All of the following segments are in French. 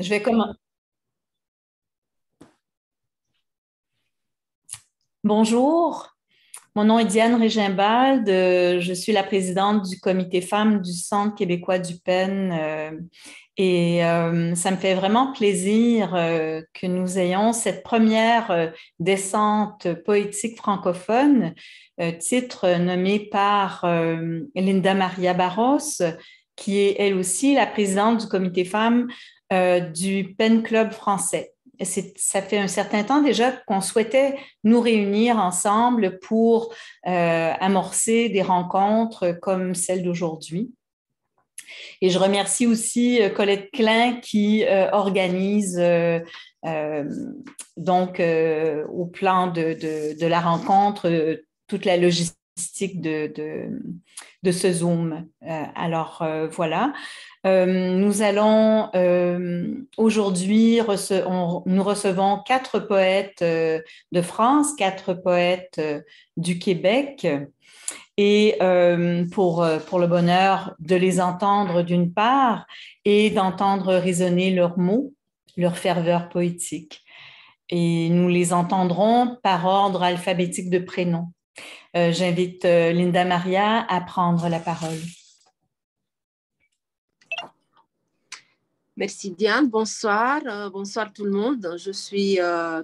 Je vais commencer. Bonjour, mon nom est Diane Régimbald. Je suis la présidente du comité femmes du Centre québécois du PEN. Ça me fait vraiment plaisir que nous ayons cette première descente poétique francophone, titre nommé par Linda Maria Barros, qui est elle aussi la présidente du comité femmes du PEN Club français. Ça fait un certain temps déjà qu'on souhaitait nous réunir ensemble pour amorcer des rencontres comme celle d'aujourd'hui. Et je remercie aussi Colette Klein qui organise au plan de la rencontre toute la logistique de ce Zoom. Voilà. Nous allons aujourd'hui, nous recevons 4 poètes de France, 4 poètes du Québec. Et pour le bonheur de les entendre d'une part et d'entendre résonner leurs mots, leur ferveur poétique. Et nous les entendrons par ordre alphabétique de prénoms. J'invite Linda Maria à prendre la parole. Merci Diane, bonsoir, bonsoir tout le monde. Je suis,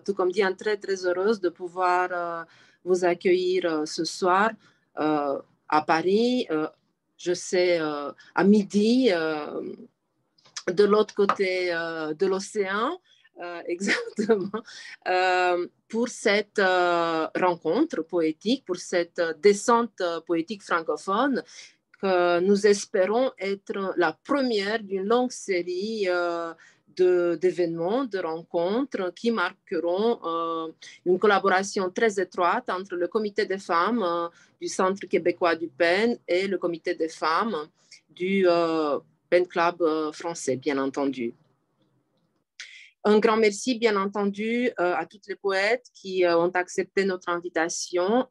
tout comme Diane, très très heureuse de pouvoir vous accueillir ce soir à Paris. Je sais, à midi, de l'autre côté de l'océan, exactement, pour cette rencontre poétique, pour cette descente poétique francophone que nous espérons être la première d'une longue série d'événements, de rencontres qui marqueront une collaboration très étroite entre le comité des femmes du Centre québécois du PEN et le comité des femmes du PEN Club français, bien entendu. Un grand merci, bien entendu, à toutes les poètes qui ont accepté notre invitation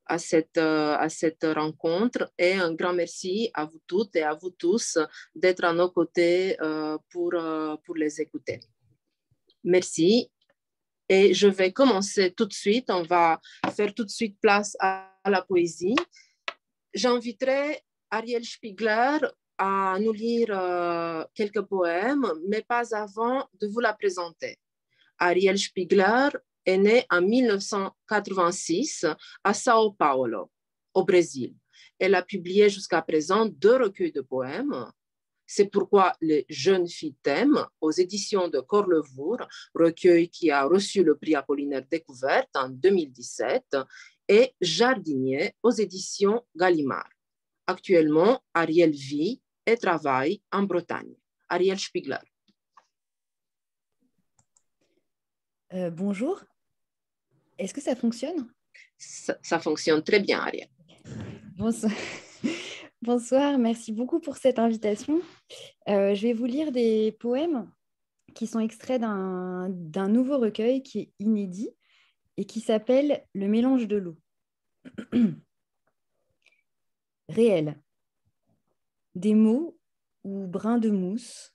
à cette rencontre, et un grand merci à vous toutes et à vous tous d'être à nos côtés pour les écouter. Merci. Et je vais commencer tout de suite. On va faire tout de suite place à la poésie. J'inviterai Ariel Spiegler à nous lire quelques poèmes, mais pas avant de vous la présenter. Ariel Spiegler est née en 1986 à Sao Paulo, au Brésil. Elle a publié jusqu'à présent 2 recueils de poèmes. C'est pourquoi les jeunes filles t'aiment, aux éditions de Corlevour, recueil qui a reçu le prix Apollinaire Découverte en 2017, et Jardinier aux éditions Gallimard. Actuellement, Ariel vit et travaille en Bretagne. Ariel Spiegler. Bonjour, est-ce que ça fonctionne? Ça fonctionne très bien, Ariel. Bonsoir. Bonsoir, merci beaucoup pour cette invitation. Je vais vous lire des poèmes qui sont extraits d'un nouveau recueil qui est inédit et qui s'appelle « Le mélange de l'eau ». Réel. Des mots ou brins de mousse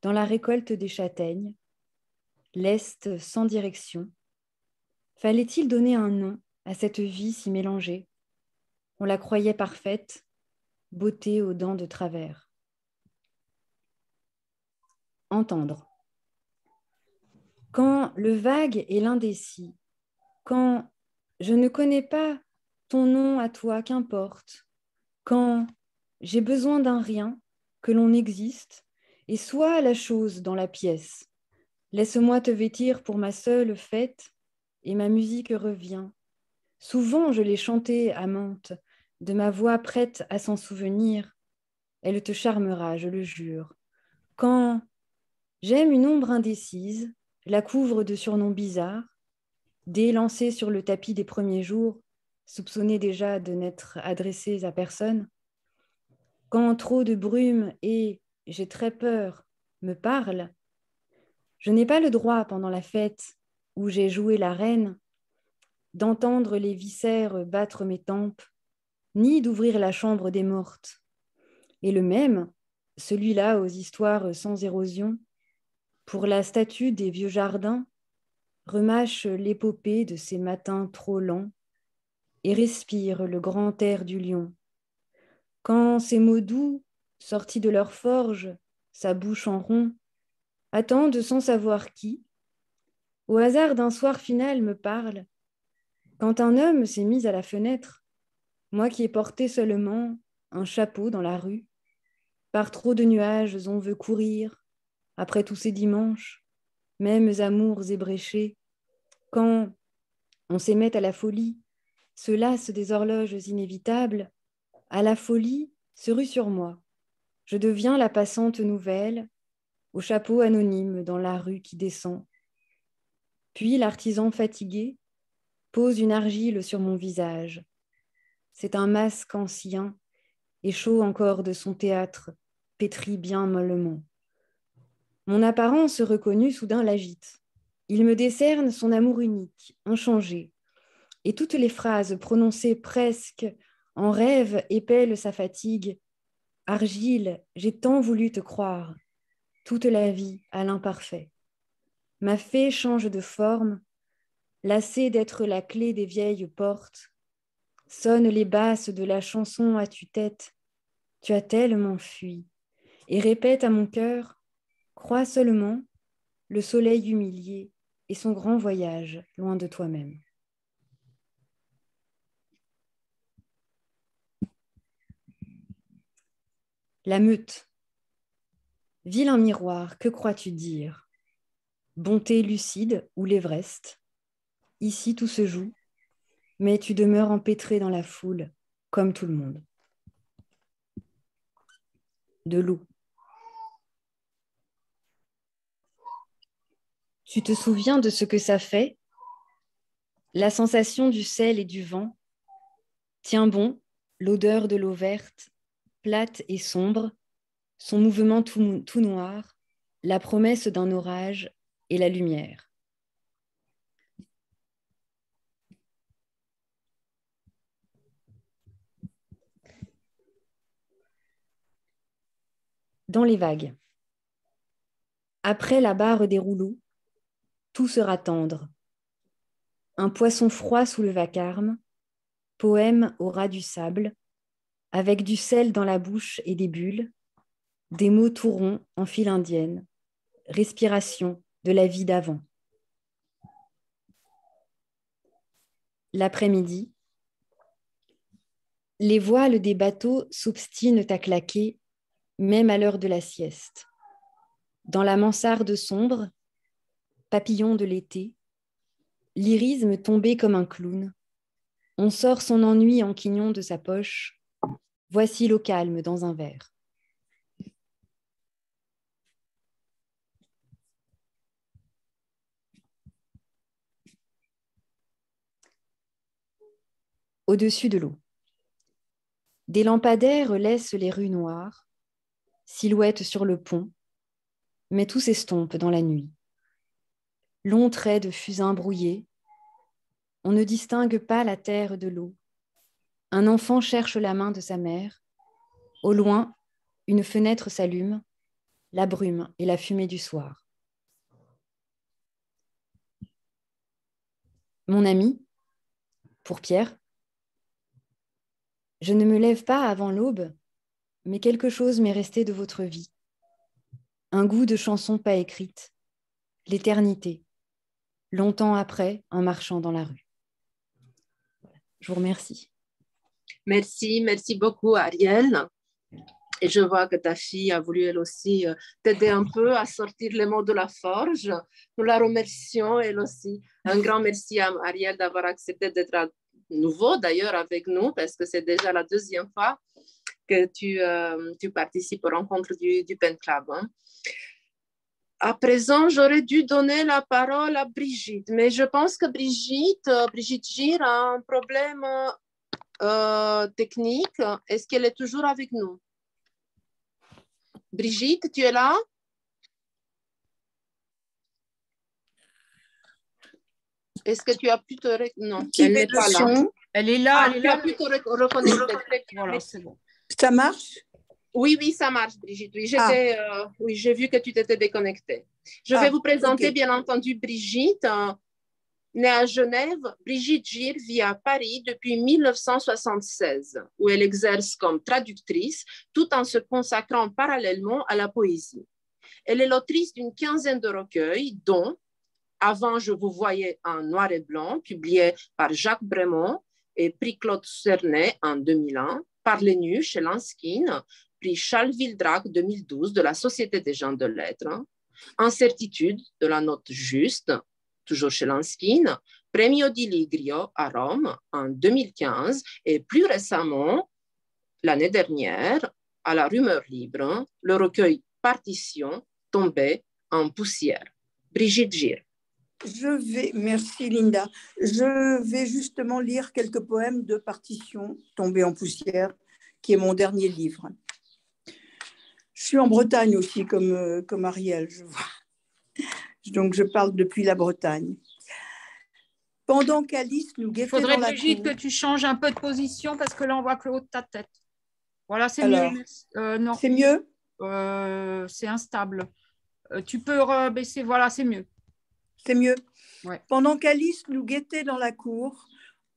dans la récolte des châtaignes, lest sans direction. Fallait-il donner un nom à cette vie si mélangée? On la croyait parfaite, beauté aux dents de travers. Entendre. Quand le vague est l'indécis, quand je ne connais pas ton nom à toi, qu'importe, quand j'ai besoin d'un rien, que l'on existe, et soit la chose dans la pièce. Laisse-moi te vêtir pour ma seule fête, et ma musique revient. Souvent je l'ai chantée, amante, de ma voix prête à s'en souvenir. Elle te charmera, je le jure. Quand j'aime une ombre indécise, la couvre de surnoms bizarres, dès lancée sur le tapis des premiers jours, soupçonnée déjà de n'être adressée à personne. Quand trop de brume et j'ai très peur me parle, je n'ai pas le droit pendant la fête où j'ai joué la reine d'entendre les viscères battre mes tempes, ni d'ouvrir la chambre des mortes. Et le même, celui-là aux histoires sans érosion, pour la statue des vieux jardins, remâche l'épopée de ces matins trop lents et respire le grand air du lion. Quand ces mots doux, sortis de leur forge, sa bouche en rond, attendent sans savoir qui, au hasard d'un soir final me parle, quand un homme s'est mis à la fenêtre, moi qui ai porté seulement un chapeau dans la rue, par trop de nuages on veut courir, après tous ces dimanches, mêmes amours ébréchés, quand on s'émet à la folie, se lasse des horloges inévitables, à la folie se rue sur moi. Je deviens la passante nouvelle, au chapeau anonyme dans la rue qui descend. Puis l'artisan fatigué pose une argile sur mon visage. C'est un masque ancien et chaud encore de son théâtre, pétri bien mollement. Mon apparence reconnue soudain l'agite. Il me décerne son amour unique, inchangé, et toutes les phrases prononcées presque en rêve épellent sa fatigue. Argile, j'ai tant voulu te croire, toute la vie à l'imparfait. Ma fée change de forme, lassée d'être la clé des vieilles portes. Sonnent les basses de la chanson à tue-tête. Tu as tellement fui. Et répète à mon cœur, crois seulement le soleil humilié et son grand voyage loin de toi-même. La meute. Vilain miroir, que crois-tu dire? Bonté lucide ou l'Everest? Ici tout se joue, mais tu demeures empêtré dans la foule, comme tout le monde. De l'eau. Tu te souviens de ce que ça fait? La sensation du sel et du vent. Tiens bon, l'odeur de l'eau verte, plate et sombre, son mouvement tout noir, la promesse d'un orage et la lumière. Dans les vagues. Après la barre des rouleaux, tout sera tendre. Un poisson froid sous le vacarme, poème au ras du sable, avec du sel dans la bouche et des bulles, des mots tout ronds en file indienne, respiration de la vie d'avant. L'après-midi, les voiles des bateaux s'obstinent à claquer, même à l'heure de la sieste. Dans la mansarde sombre, papillon de l'été, l'irisme tombé comme un clown, on sort son ennui en quignon de sa poche, voici l'eau calme dans un verre. Au-dessus de l'eau. Des lampadaires laissent les rues noires, silhouettes sur le pont, mais tout s'estompe dans la nuit. Longs traits de fusain brouillés, on ne distingue pas la terre de l'eau. Un enfant cherche la main de sa mère. Au loin, une fenêtre s'allume, la brume et la fumée du soir. Mon ami, pour Pierre, je ne me lève pas avant l'aube, mais quelque chose m'est resté de votre vie. Un goût de chanson pas écrite, l'éternité, longtemps après, en marchant dans la rue. Je vous remercie. Merci beaucoup, Ariel. Et je vois que ta fille a voulu elle aussi t'aider un peu à sortir les mots de la forge. Nous la remercions elle aussi. Un grand merci à Ariel d'avoir accepté d'être à nouveau d'ailleurs avec nous parce que c'est déjà la deuxième fois que tu participes aux rencontres du Pen Club. Hein. À présent, j'aurais dû donner la parole à Brigitte, mais je pense que Brigitte Gir a un problème technique. Est-ce qu'elle est toujours avec nous? Brigitte, tu es là? Est-ce que tu as pu te... Non, elle n'est pas là. Elle est là, tu as pu te reconnecter. Voilà, c'est bon. Ça marche? Oui, oui, ça marche, Brigitte. Oui, oui, j'ai vu que tu t'étais déconnectée. Je vais vous présenter, bien entendu, Brigitte. Née à Genève, Brigitte Gir vit à Paris depuis 1976, où elle exerce comme traductrice, tout en se consacrant parallèlement à la poésie. Elle est l'autrice d'une quinzaine de recueils, dont Avant, je vous voyais en noir et blanc, publié par Jacques Bremond et prix Claude Cernet en 2001, Par les nus chez Lanskin, prix Charles Vildrac 2012 de la Société des gens de lettres, Incertitude de la note juste, toujours chez Lanskin, Premio di Ligrio à Rome en 2015 et plus récemment, l'année dernière, à la Rumeur libre, le recueil Partition tombé en poussière. Brigitte Gir. Merci Linda. Je vais justement lire quelques poèmes de Partition tombés en poussière, qui est mon dernier livre. Je suis en Bretagne aussi, comme Ariel, je vois. Donc je parle depuis la Bretagne. Pendant qu'Alice nous guettait dans la cour... Brigitte, que tu changes un peu de position parce que là, on voit que le haut de ta tête. Voilà, c'est mieux. Non. C'est mieux? C'est instable. Tu peux baisser, voilà, c'est mieux. C'est mieux. Ouais. Pendant qu'Alice nous guettait dans la cour,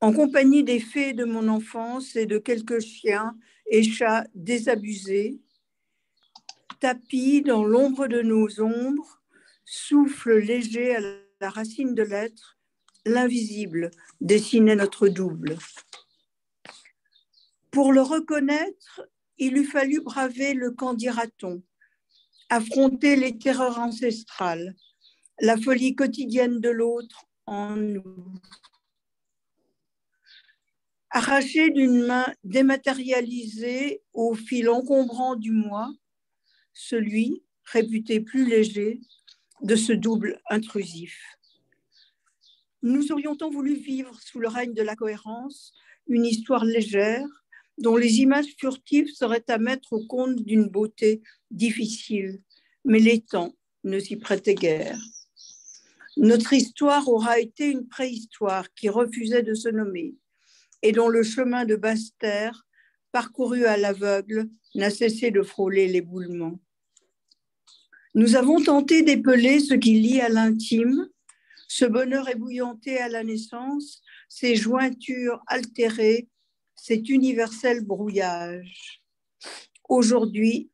en compagnie des fées de mon enfance et de quelques chiens et chats désabusés, tapis dans l'ombre de nos ombres, souffle léger à la racine de l'être, l'invisible dessinait notre double. Pour le reconnaître, il eût fallu braver le qu'en dira-t-on, affronter les terreurs ancestrales, la folie quotidienne de l'autre en nous. Arraché d'une main dématérialisée au fil encombrant du moi, celui, réputé plus léger, de ce double intrusif. Nous aurions tant voulu vivre sous le règne de la cohérence une histoire légère dont les images furtives seraient à mettre au compte d'une beauté difficile, mais les temps ne s'y prêtaient guère. Notre histoire aura été une préhistoire qui refusait de se nommer et dont le chemin de basse-terre, parcouru à l'aveugle, n'a cessé de frôler l'éboulement. Nous avons tenté d'épeler ce qui lie à l'intime, ce bonheur ébouillanté à la naissance, ces jointures altérées, cet universel brouillage. Aujourd'hui,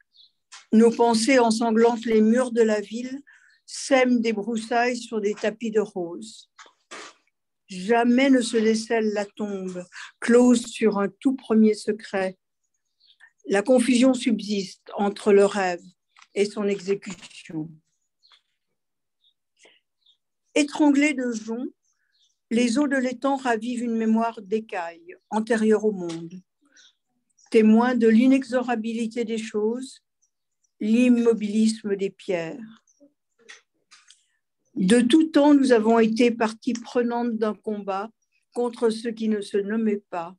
nos pensées ensanglantent les murs de la ville, sèment des broussailles sur des tapis de roses. Jamais ne se décèle la tombe, close sur un tout premier secret. La confusion subsiste entre le rêve et son exécution. Étranglés de joncs, les eaux de l'étang ravivent une mémoire d'écaille, antérieure au monde. Témoin de l'inexorabilité des choses, l'immobilisme des pierres. De tout temps, nous avons été partie prenante d'un combat contre ce qui ne se nommait pas,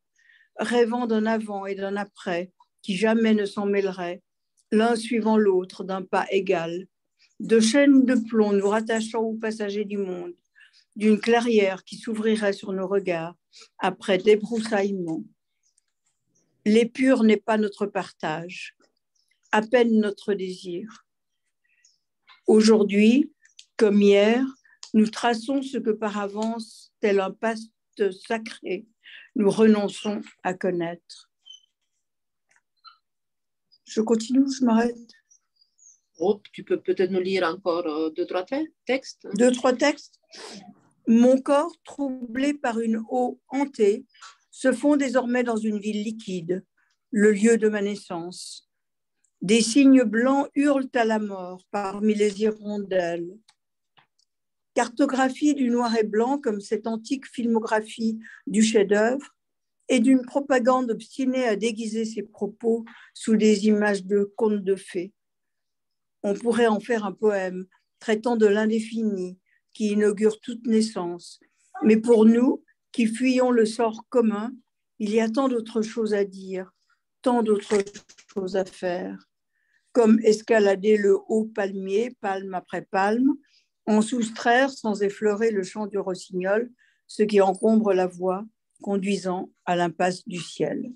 rêvant d'un avant et d'un après qui jamais ne s'en mêleraient, l'un suivant l'autre d'un pas égal, de chaînes de plomb nous rattachant aux passagers du monde, d'une clairière qui s'ouvrirait sur nos regards après débroussaillement. L'épure n'est pas notre partage, à peine notre désir. Aujourd'hui, comme hier, nous traçons ce que par avance, tel un paste sacré, nous renonçons à connaître. Je continue, je m'arrête. Oh, tu peux peut-être nous lire encore deux, trois textes. Deux, trois textes. Mon corps, troublé par une eau hantée, se fond désormais dans une ville liquide, le lieu de ma naissance. Des cygnes blancs hurlent à la mort parmi les hirondelles. Cartographie du noir et blanc comme cette antique filmographie du chef-d'œuvre et d'une propagande obstinée à déguiser ses propos sous des images de contes de fées. On pourrait en faire un poème traitant de l'indéfini qui inaugure toute naissance. Mais pour nous, qui fuyons le sort commun, il y a tant d'autres choses à dire, tant d'autres choses à faire, comme escalader le haut palmier, palme après palme, en soustraire sans effleurer le chant du rossignol, ce qui encombre la voie, conduisant à l'impasse du ciel.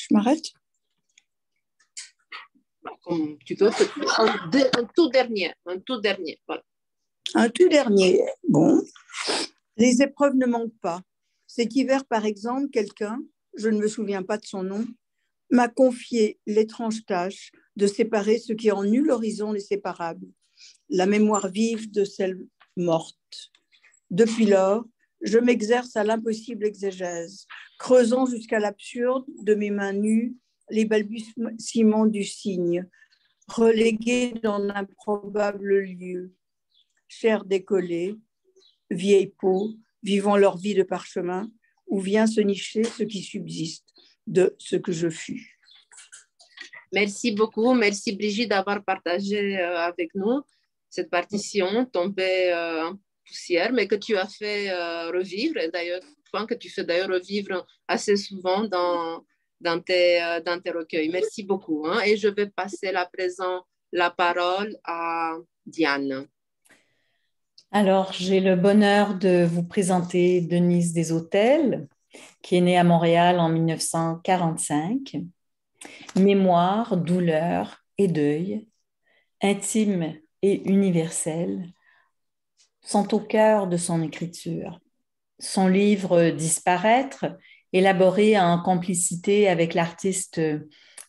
Je m'arrête? Comme tu veux, un tout dernier, voilà. Un tout dernier. Bon. Les épreuves ne manquent pas. Cet hiver, par exemple, quelqu'un, je ne me souviens pas de son nom, m'a confié l'étrange tâche de séparer ce qui en nul horizon les séparable, la mémoire vive de celle morte. Depuis lors, je m'exerce à l'impossible exégèse, creusant jusqu'à l'absurde de mes mains nues les balbutiements du signe, relégués dans d'improbables lieux. Chair décollée, vieille peau, vivant leur vie de parchemin, où vient se nicher ce qui subsiste de ce que je fus. Merci beaucoup. Merci Brigitte d'avoir partagé avec nous cette partition tombée en poussière, mais que tu as fait revivre, et d'ailleurs, que tu fais d'ailleurs revivre assez souvent dans tes recueils. Merci beaucoup. Hein. Et je vais passer à présent la parole à Diane. Alors, j'ai le bonheur de vous présenter Denise Deshôtels, qui est née à Montréal en 1945. Mémoire, douleur et deuil, intime et universel, sont au cœur de son écriture. Son livre « Disparaître », élaboré en complicité avec l'artiste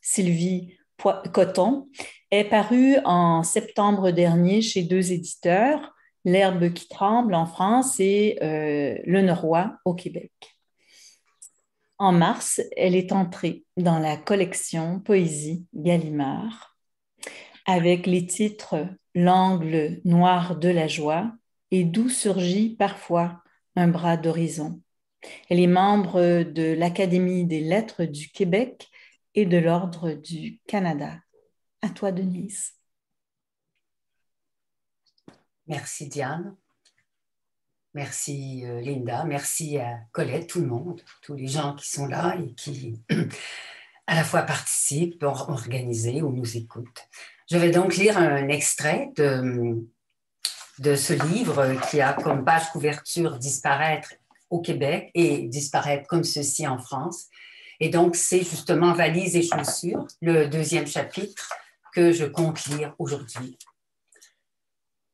Sylvie Coton, est paru en septembre dernier chez 2 éditeurs, L'Herbe qui tremble en France et Le Noroît au Québec. En mars, elle est entrée dans la collection Poésie Gallimard avec les titres L'angle noir de la joie et D'où surgit parfois un bras d'horizon. Elle est membre de l'Académie des lettres du Québec et de l'Ordre du Canada. À toi, Denise. Merci, Diane. Merci, Linda. Merci à Colette, tout le monde, tous les gens qui sont là et qui, à la fois participent, ont organisé ou nous écoutent. Je vais donc lire un extrait de ce livre qui a comme page couverture « Disparaître » au Québec et « Disparaître comme ceci » en France. Et donc, c'est justement « Valises et chaussures », le 2e chapitre que je compte lire aujourd'hui.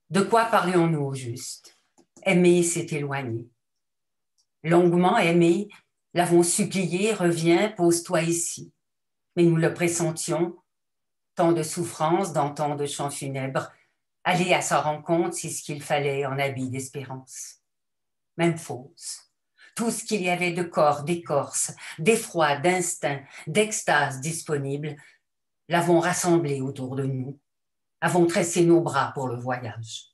De quoi parlions-nous au juste? Aimer, c'est éloigner. Longuement aimé, l'avons supplié, reviens, pose-toi ici. Mais nous le pressentions, tant de souffrance dans tant de chants funèbres, aller à sa rencontre, c'est ce qu'il fallait en habit d'espérance. Même fausse. Tout ce qu'il y avait de corps, d'écorce, d'effroi, d'instinct, d'extase disponible, l'avons rassemblé autour de nous, avons tressé nos bras pour le voyage.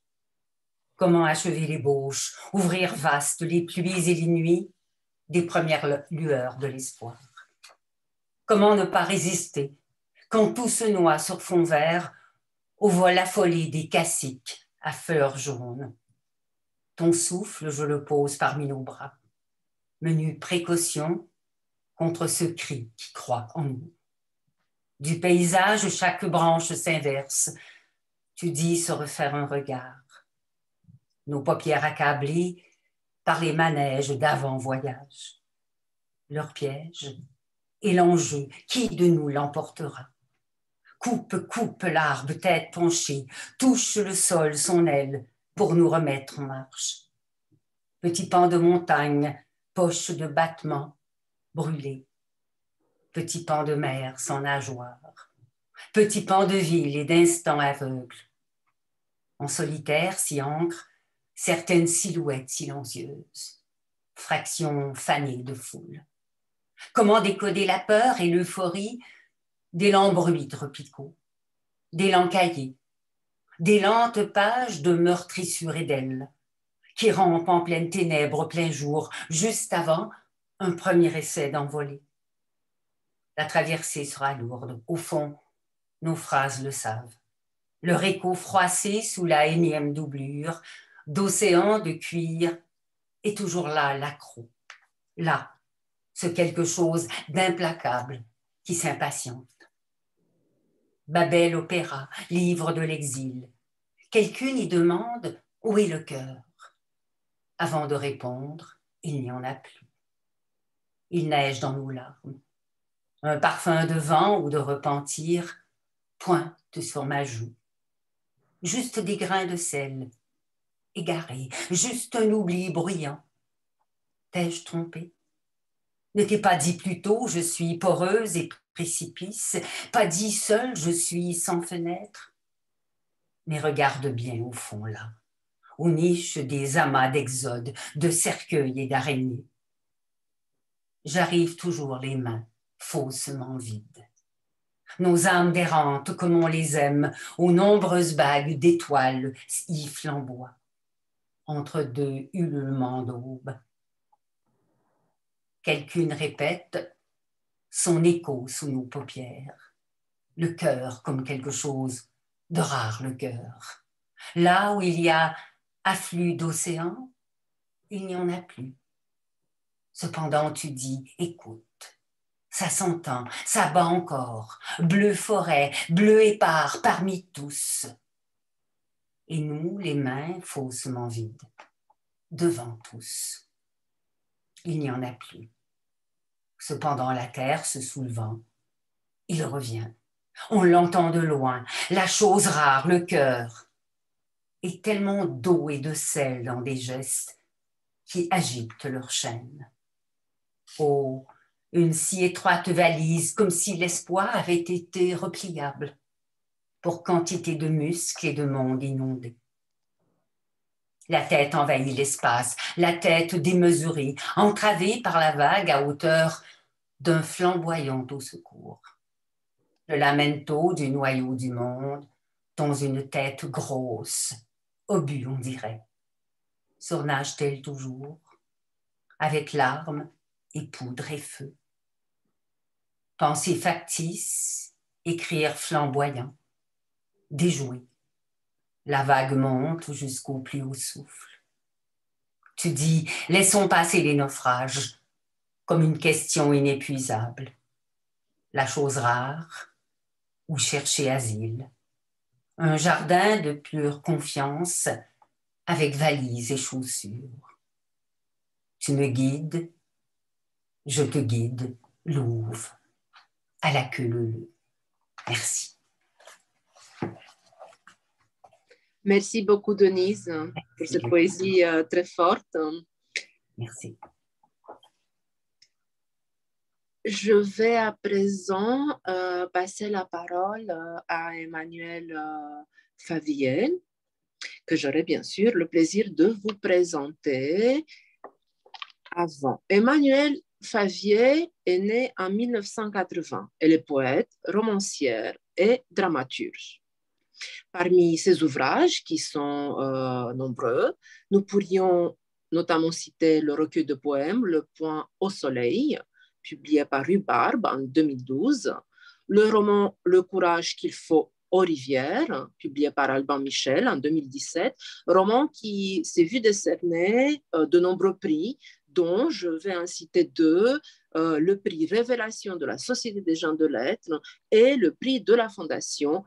Comment achever l'ébauche, ouvrir vaste les pluies et les nuits des premières lueurs de l'espoir. Comment ne pas résister quand tout se noie sur fond vert au vol affolé des caciques à fleurs jaunes. Ton souffle, je le pose parmi nos bras. Menu précaution contre ce cri qui croît en nous. Du paysage, chaque branche s'inverse. Tu dis se refaire un regard. Nos paupières accablées par les manèges d'avant-voyage. Leur piège et l'enjeu, qui de nous l'emportera? Coupe l'arbre, tête penchée, touche le sol, son aile, pour nous remettre en marche. Petit pan de montagne, poche de battement, brûlé. Petit pan de mer sans nageoire. Petit pan de ville et d'instants aveugles. En solitaire s'y ancrent certaines silhouettes silencieuses, fractions fanées de foule. Comment décoder la peur et l'euphorie d'élan bruits tropicaux, d'élan cahiers, des lentes pages de meurtrissures et d'ailes, qui rampent en pleine ténèbres, plein jour, juste avant un premier essai d'envoler. La traversée sera lourde, au fond, nos phrases le savent. Leur écho froissé sous la énième doublure d'océan de cuir est toujours là, l'accroc. Là, ce quelque chose d'implacable qui s'impatiente. Babel opéra, livre de l'exil. Quelqu'une y demande où est le cœur. Avant de répondre, il n'y en a plus. Il neige dans nos larmes. Un parfum de vent ou de repentir pointe sur ma joue. Juste des grains de sel, égarés, juste un oubli bruyant. T'ai-je trompé? Ne t'ai pas dit plus tôt, je suis poreuse et précipice, pas dit seule, je suis sans fenêtre. Mais regarde bien au fond là, aux niches des amas d'exode, de cercueils et d'araignées. J'arrive toujours les mains faussement vides. Nos âmes d'errantes comme on les aime, aux nombreuses bagues d'étoiles y flamboient, entre deux ululements d'aube. Quelqu'une répète son écho sous nos paupières. Le cœur comme quelque chose de rare, le cœur. Là où il y a afflux d'océan, il n'y en a plus. Cependant, tu dis, écoute, ça s'entend, ça bat encore, bleu forêt, bleu épars parmi tous. Et nous, les mains faussement vides, devant tous. Il n'y en a plus. Cependant, la terre se soulevant, il revient. On l'entend de loin, la chose rare, le cœur. Et tellement d'eau et de sel dans des gestes qui agitent leur chaîne. Oh, une si étroite valise, comme si l'espoir avait été repliable pour quantité de muscles et de monde inondé. La tête envahit l'espace, la tête démesurée, entravée par la vague à hauteur d'un flamboyant au secours. Le lamento du noyau du monde dans une tête grosse, obus on dirait. Surnage-t-elle toujours, avec larmes et poudre et feu? Pensée factice, écrire flamboyant, déjouer. La vague monte jusqu'au plus haut souffle. Tu dis, laissons passer les naufrages, comme une question inépuisable. La chose rare, où chercher asile. Un jardin de pure confiance, avec valises et chaussures. Tu me guides, je te guide, louve, à la queue leu. Merci. Merci beaucoup, Denise, pour cette poésie très forte. Merci. Je vais à présent passer la parole à Emmanuel Favier, que j'aurai bien sûr le plaisir de vous présenter avant. Emmanuel Favier est née en 1980. Elle est poète, romancière et dramaturge. Parmi ses ouvrages, qui sont nombreux, nous pourrions notamment citer le recueil de poèmes Le Point au Soleil, publié par Rhubarbe en 2012, le roman Le courage qu'il faut aux rivières, publié par Alban Michel en 2017, roman qui s'est vu décerner de nombreux prix, dont je vais en citer deux, le prix Révélation de la Société des gens de lettres et le prix de la Fondation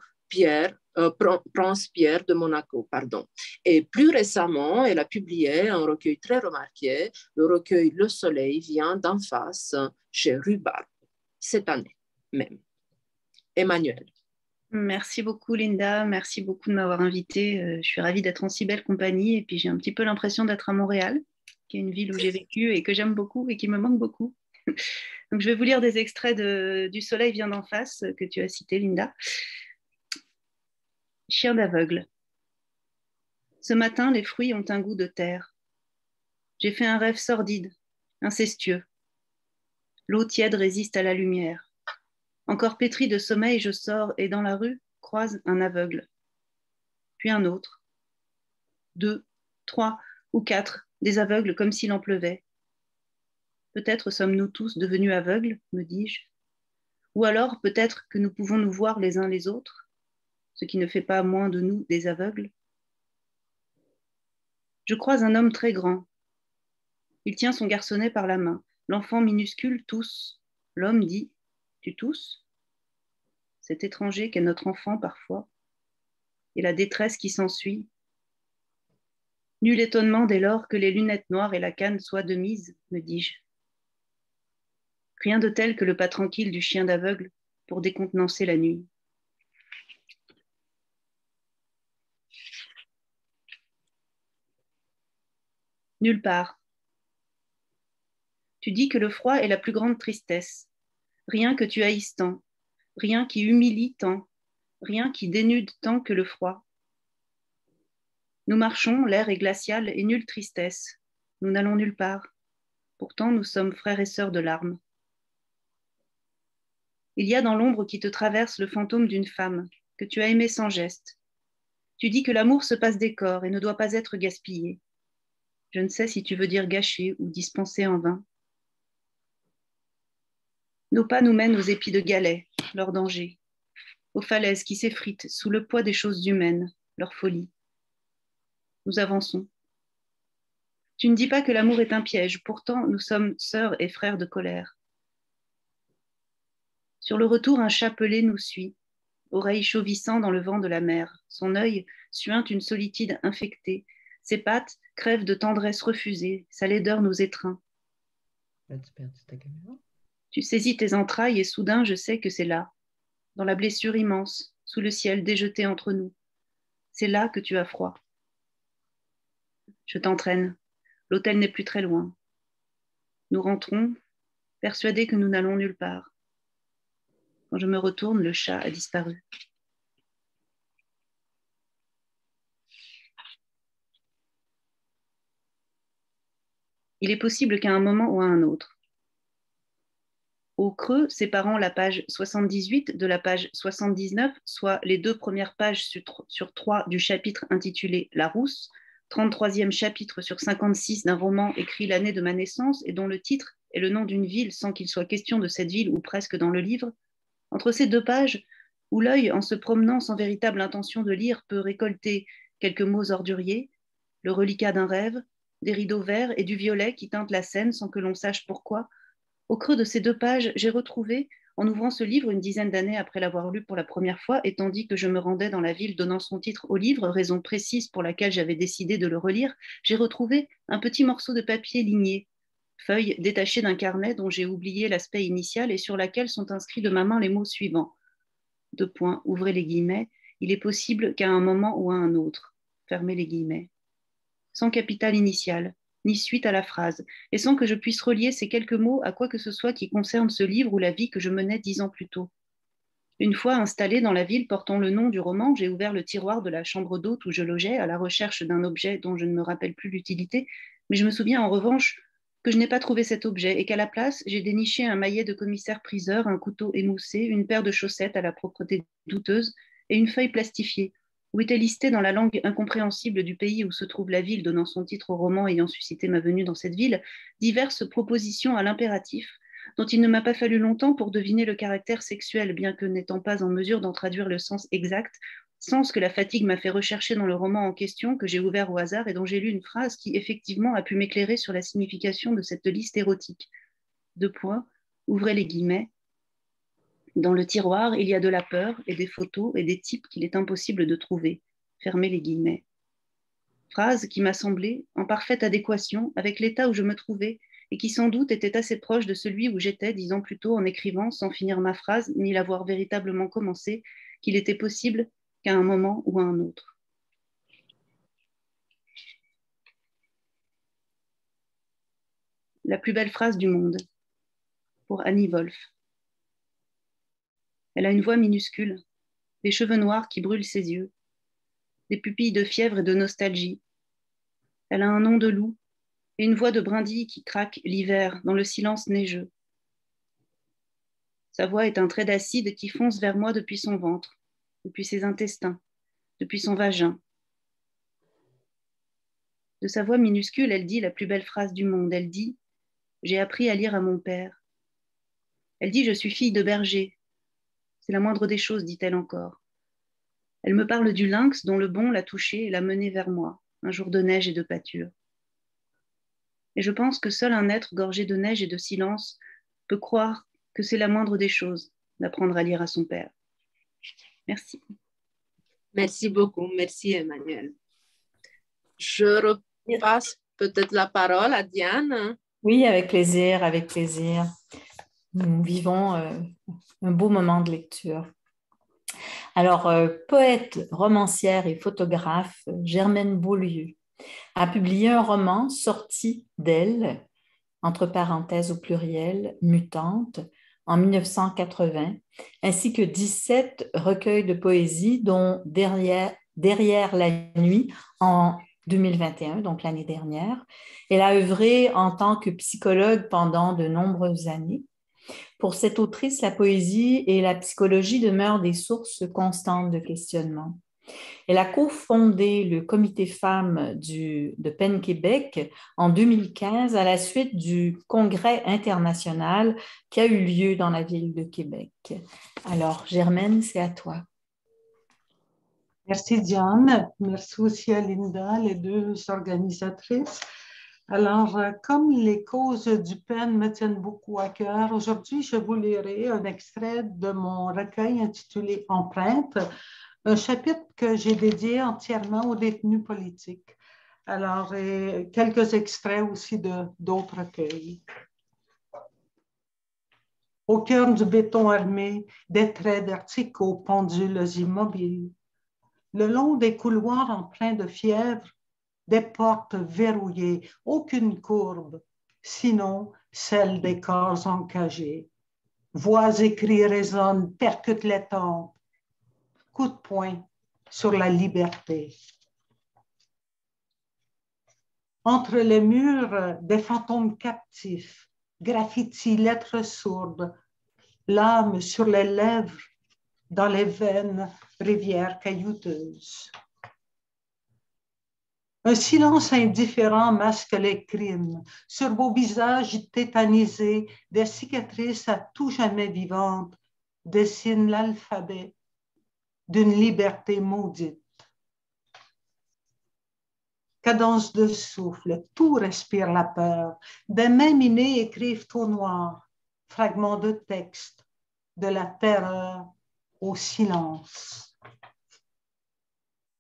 Prince Pierre de Monaco, pardon. Et plus récemment, elle a publié un recueil très remarqué, le recueil Le Soleil vient d'en face chez Rhubarbe, cette année même. Emmanuel. Merci beaucoup, Linda. Merci beaucoup de m'avoir invitée. Je suis ravie d'être en si belle compagnie. Et puis, j'ai un petit peu l'impression d'être à Montréal, qui est une ville où j'ai vécu et que j'aime beaucoup et qui me manque beaucoup. Donc, je vais vous lire des extraits du Soleil vient d'en face que tu as cité, Linda. Chien d'aveugle. Ce matin, les fruits ont un goût de terre. J'ai fait un rêve sordide, incestueux. L'eau tiède résiste à la lumière. Encore pétri de sommeil, je sors et dans la rue, croise un aveugle. Puis un autre. 2, 3 ou 4, des aveugles comme s'il en pleuvait. Peut-être sommes-nous tous devenus aveugles, me dis-je. Ou alors peut-être que nous pouvons nous voir les uns les autres, ce qui ne fait pas moins de nous des aveugles. Je croise un homme très grand. Il tient son garçonnet par la main. L'enfant minuscule tousse. L'homme dit « Tu tousses ?» C'est étranger qu'est notre enfant parfois, et la détresse qui s'ensuit. Nul étonnement dès lors que les lunettes noires et la canne soient de mise, me dis-je. Rien de tel que le pas tranquille du chien d'aveugle pour décontenancer la nuit. Nulle part. Tu dis que le froid est la plus grande tristesse. Rien que tu haïsses tant, rien qui humilie tant, rien qui dénude tant que le froid. Nous marchons, l'air est glacial et nulle tristesse. Nous n'allons nulle part. Pourtant, nous sommes frères et sœurs de larmes. Il y a dans l'ombre qui te traverse le fantôme d'une femme que tu as aimée sans geste. Tu dis que l'amour se passe des corps et ne doit pas être gaspillé. Je ne sais si tu veux dire gâché ou dispenser en vain. Nos pas nous mènent aux épis de galets, leur danger, aux falaises qui s'effritent sous le poids des choses humaines, leur folie. Nous avançons. Tu ne dis pas que l'amour est un piège, pourtant nous sommes sœurs et frères de colère. Sur le retour, un chat pelé nous suit, oreilles chauvissant dans le vent de la mer. Son œil suinte une solitude infectée. Ses pattes crèvent de tendresse refusée. Sa laideur nous étreint. Tu saisis tes entrailles et soudain je sais que c'est là, dans la blessure immense, sous le ciel déjeté entre nous. C'est là que tu as froid. Je t'entraîne. L'hôtel n'est plus très loin. Nous rentrons, persuadés que nous n'allons nulle part. Quand je me retourne, le chat a disparu. Il est possible qu'à un moment ou à un autre, au creux séparant la page 78 de la page 79, soit les 2 premières pages sur 3 du chapitre intitulé « La Rousse », 33e chapitre sur 56 d'un roman écrit l'année de ma naissance et dont le titre est le nom d'une ville sans qu'il soit question de cette ville ou presque dans le livre, entre ces 2 pages, où l'œil, en se promenant sans véritable intention de lire, peut récolter quelques mots orduriers, le reliquat d'un rêve, des rideaux verts et du violet qui teintent la scène sans que l'on sache pourquoi, au creux de ces 2 pages, j'ai retrouvé, en ouvrant ce livre une dizaine d'années après l'avoir lu pour la première fois, et tandis que je me rendais dans la ville donnant son titre au livre, raison précise pour laquelle j'avais décidé de le relire, j'ai retrouvé un petit morceau de papier ligné, feuille détachée d'un carnet dont j'ai oublié l'aspect initial et sur laquelle sont inscrits de ma main les mots suivants. 2 points, ouvrez les guillemets, il est possible qu'à un moment ou à un autre, fermez les guillemets. Sans capital initial, ni suite à la phrase, et sans que je puisse relier ces quelques mots à quoi que ce soit qui concerne ce livre ou la vie que je menais 10 ans plus tôt. Une fois installée dans la ville portant le nom du roman, j'ai ouvert le tiroir de la chambre d'hôte où je logeais à la recherche d'un objet dont je ne me rappelle plus l'utilité, mais je me souviens en revanche que je n'ai pas trouvé cet objet et qu'à la place, j'ai déniché un maillet de commissaire-priseur, un couteau émoussé, une paire de chaussettes à la propreté douteuse et une feuille plastifiée, où était listée dans la langue incompréhensible du pays où se trouve la ville donnant son titre au roman ayant suscité ma venue dans cette ville, diverses propositions à l'impératif, dont il ne m'a pas fallu longtemps pour deviner le caractère sexuel, bien que n'étant pas en mesure d'en traduire le sens exact, sens que la fatigue m'a fait rechercher dans le roman en question, que j'ai ouvert au hasard et dont j'ai lu une phrase qui, effectivement, a pu m'éclairer sur la signification de cette liste érotique. 2 points, ouvrez les guillemets. Dans le tiroir, il y a de la peur et des photos et des types qu'il est impossible de trouver. Fermez les guillemets. Phrase qui m'a semblé en parfaite adéquation avec l'état où je me trouvais et qui sans doute était assez proche de celui où j'étais 10 ans plus tôt en écrivant, sans finir ma phrase ni l'avoir véritablement commencée, qu'il était possible qu'à un moment ou à un autre. La plus belle phrase du monde, pour Annie Wolf. Elle a une voix minuscule, des cheveux noirs qui brûlent ses yeux, des pupilles de fièvre et de nostalgie. Elle a un nom de loup et une voix de brindille qui craque l'hiver dans le silence neigeux. Sa voix est un trait d'acide qui fonce vers moi depuis son ventre, depuis ses intestins, depuis son vagin. De sa voix minuscule, elle dit la plus belle phrase du monde. Elle dit « J'ai appris à lire à mon père ». Elle dit « Je suis fille de berger ». C'est la moindre des choses, dit-elle encore. Elle me parle du lynx dont le bond l'a touchée et l'a menée vers moi, un jour de neige et de pâture. Et je pense que seul un être gorgé de neige et de silence peut croire que c'est la moindre des choses d'apprendre à lire à son père. Merci. Merci beaucoup. Merci, Emmanuel. Je repasse peut-être la parole à Diane. Oui, avec plaisir, avec plaisir. nous vivons un beau moment de lecture. Alors, poète, romancière et photographe, Germaine Beaulieu a publié un roman sorti d'elle, entre parenthèses au pluriel, Mutante, en 1980, ainsi que 17 recueils de poésie, dont Derrière la nuit en 2021, donc l'année dernière. Elle a œuvré en tant que psychologue pendant de nombreuses années. Pour cette autrice, la poésie et la psychologie demeurent des sources constantes de questionnement. Elle a cofondé le comité femmes de PEN Québec en 2015 à la suite du congrès international qui a eu lieu dans la ville de Québec. Alors, Germaine, c'est à toi. Merci Diane, merci aussi à Linda, les deux organisatrices. Alors, comme les causes du PEN me tiennent beaucoup à cœur, aujourd'hui, je vous lirai un extrait de mon recueil intitulé Empreinte, un chapitre que j'ai dédié entièrement aux détenus politiques. Alors, quelques extraits aussi d'autres recueils. Au cœur du béton armé, des traits verticaux, pendules immobiles. Le long des couloirs empreints de fièvre, des portes verrouillées, aucune courbe, sinon celle des corps encagés. Voix et cris résonnent, percutent les tempes. Coup de poing sur la liberté. Entre les murs, des fantômes captifs, graffitis, lettres sourdes, l'âme sur les lèvres, dans les veines, rivières caillouteuses. Un silence indifférent masque les crimes. Sur vos visages tétanisés, des cicatrices à tout jamais vivantes dessinent l'alphabet d'une liberté maudite. Cadence de souffle, tout respire la peur. Des mains minées écrivent au noir, fragments de texte, de la terreur au silence.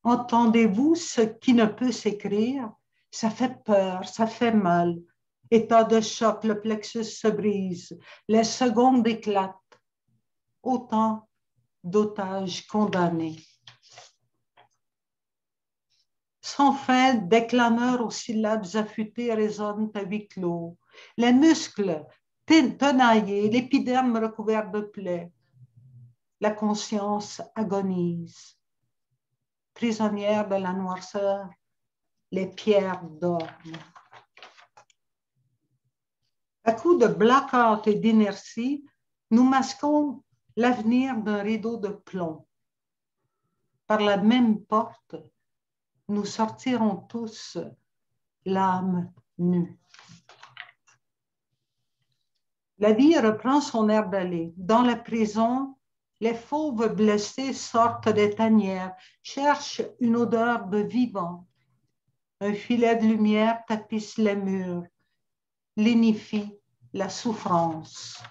Entendez-vous ce qui ne peut s'écrire? Ça fait peur, ça fait mal. État de choc, le plexus se brise, les secondes éclatent. Autant d'otages condamnés. Sans fin, des clameurs aux syllabes affûtées résonnent à huis clos. Les muscles tenaillés, l'épiderme recouvert de plaies. La conscience agonise. Prisonnière de la noirceur, les pierres dorment. À coup de blackout et d'inertie, nous masquons l'avenir d'un rideau de plomb. Par la même porte, nous sortirons tous l'âme nue. La vie reprend son air d'aller. Dans la prison, les fauves blessés sortent des tanières, cherchent une odeur de vivant. Un filet de lumière tapisse les murs, lénifie la souffrance.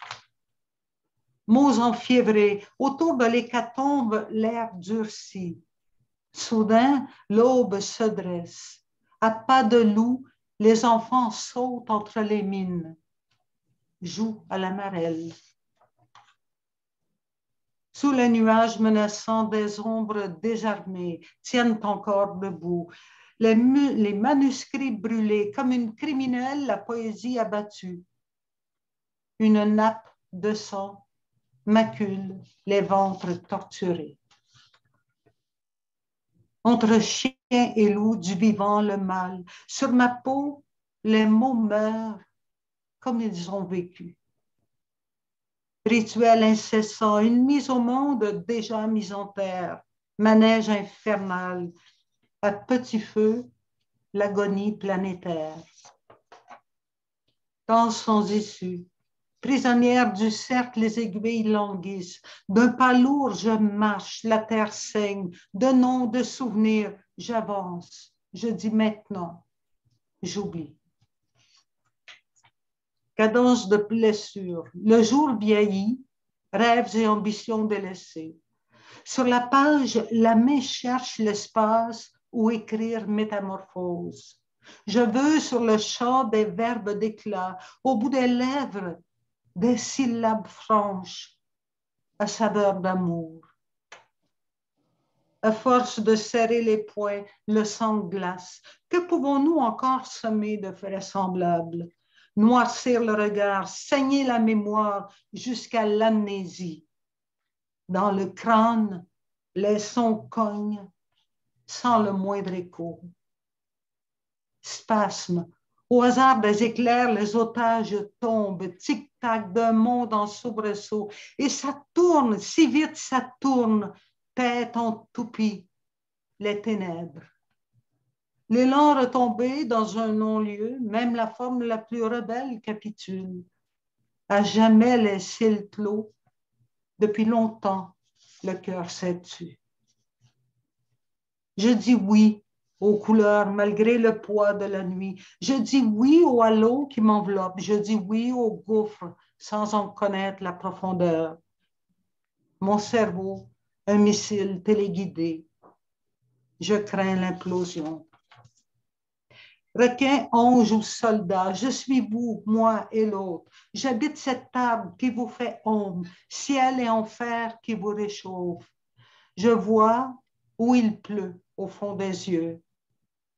Mots enfiévrés, autour de l'hécatombe, l'air durcit. Soudain, l'aube se dresse. À pas de loup, les enfants sautent entre les mines, jouent à la marelle. Sous les nuages menaçants, des ombres désarmées tiennent encore debout. Les manuscrits brûlés, comme une criminelle, la poésie abattue. Une nappe de sang macule les ventres torturés. Entre chien et loup, du vivant le mal. Sur ma peau, les mots meurent comme ils ont vécu. Rituel incessant, une mise au monde déjà mise en terre, manège infernal, à petit feu, l'agonie planétaire. Temps sans issue, prisonnière du cercle, les aiguilles languissent. D'un pas lourd, je marche, la terre saigne. De noms, de souvenirs, j'avance. Je dis maintenant, j'oublie. Cadence de blessure, le jour vieillit, rêves et ambitions délaissées. Sur la page, la main cherche l'espace où écrire métamorphose. Je veux sur le champ des verbes d'éclat, au bout des lèvres, des syllabes franches à saveur d'amour. À force de serrer les poings, le sang glace. Que pouvons-nous encore semer de vraisemblables? Noircir le regard, saigner la mémoire jusqu'à l'amnésie. Dans le crâne, les sons cognent sans le moindre écho. Spasme. Au hasard des éclairs, les otages tombent, tic-tac d'un monde en soubresaut. Et ça tourne, si vite ça tourne, tête en toupie, les ténèbres. L'élan retombé dans un non-lieu, même la forme la plus rebelle capitule. À jamais les cils clos, depuis longtemps, le cœur s'est tu. Je dis oui aux couleurs malgré le poids de la nuit. Je dis oui au halo qui m'enveloppe. Je dis oui au gouffre sans en connaître la profondeur. Mon cerveau, un missile téléguidé. Je crains l'implosion. Requin, ange ou soldat, je suis vous, moi et l'autre. J'habite cette table qui vous fait ombre, ciel et enfer qui vous réchauffe. Je vois où il pleut au fond des yeux.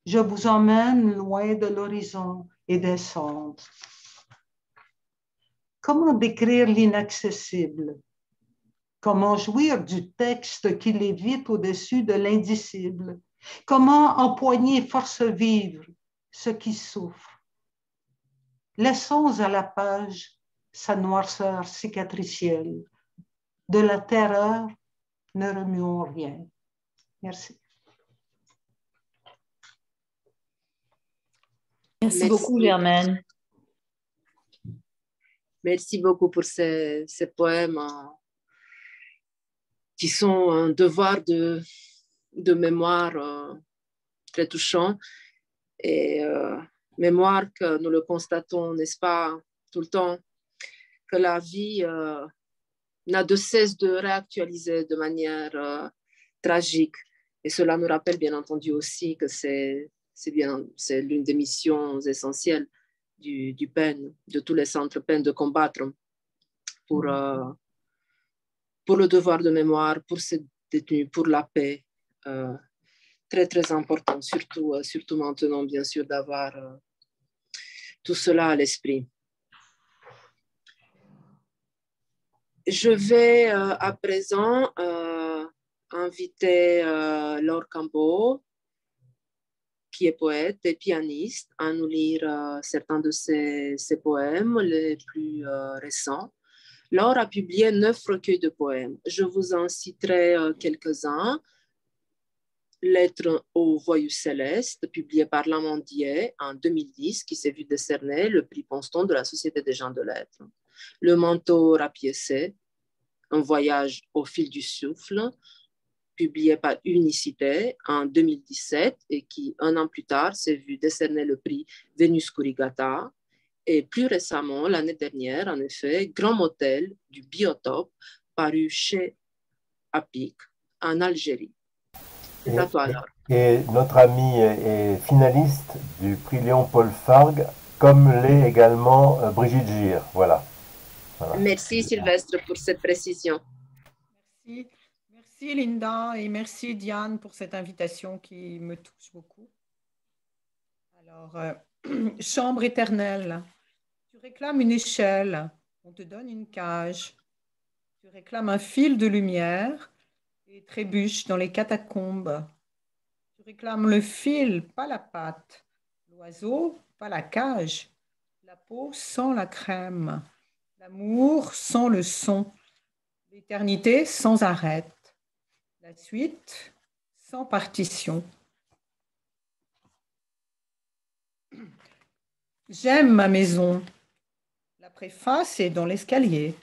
Je vous emmène loin de l'horizon et des cendres. Comment décrire l'inaccessible? Comment jouir du texte qui lévite au-dessus de l'indicible? Comment empoigner force vive ce qui souffre? Laissons à la page sa noirceur cicatricielle. De la terreur, ne remuons rien. Merci. Merci beaucoup, Germaine. Merci beaucoup pour ces poèmes qui sont un devoir de mémoire très touchant. Et mémoire que nous le constatons, n'est-ce pas, tout le temps, que la vie n'a de cesse de réactualiser de manière tragique. Et cela nous rappelle bien entendu aussi que c'est l'une des missions essentielles du PEN, de tous les centres PEN, de combattre pour le devoir de mémoire, pour ces détenus, pour la paix. Très, très important, surtout maintenant, bien sûr, d'avoir tout cela à l'esprit. Je vais à présent inviter Laure Campeau, qui est poète et pianiste, à nous lire certains de ses poèmes les plus récents. Laure a publié 9 recueils de poèmes. Je vous en citerai quelques-uns. Lettres au Voyou Céleste, publié par Lamandier en 2010, qui s'est vu décerner le prix Ponston de la Société des gens de lettres. Le manteau rapiécé, un voyage au fil du souffle, publié par Unicité en 2017 et qui, un an plus tard, s'est vu décerner le prix Vénus Kurigata. Et plus récemment, l'année dernière, en effet, Grand Motel du Biotope, paru chez Apic en Algérie. C'est à toi, alors. Et notre ami est finaliste du prix Léon-Paul Fargue, comme l'est également Brigitte Gir. Voilà. Merci Sylvestre pour cette précision. Merci. Merci Linda et merci Diane pour cette invitation qui me touche beaucoup. Alors, chambre éternelle, tu réclames une échelle, on te donne une cage. Tu réclames un fil de lumière et trébuches dans les catacombes. Tu réclames le fil, pas la patte. L'oiseau, pas la cage. La peau sans la crème. L'amour sans le son. L'éternité sans arrêt. La suite sans partition. J'aime ma maison. La préface est dans l'escalier.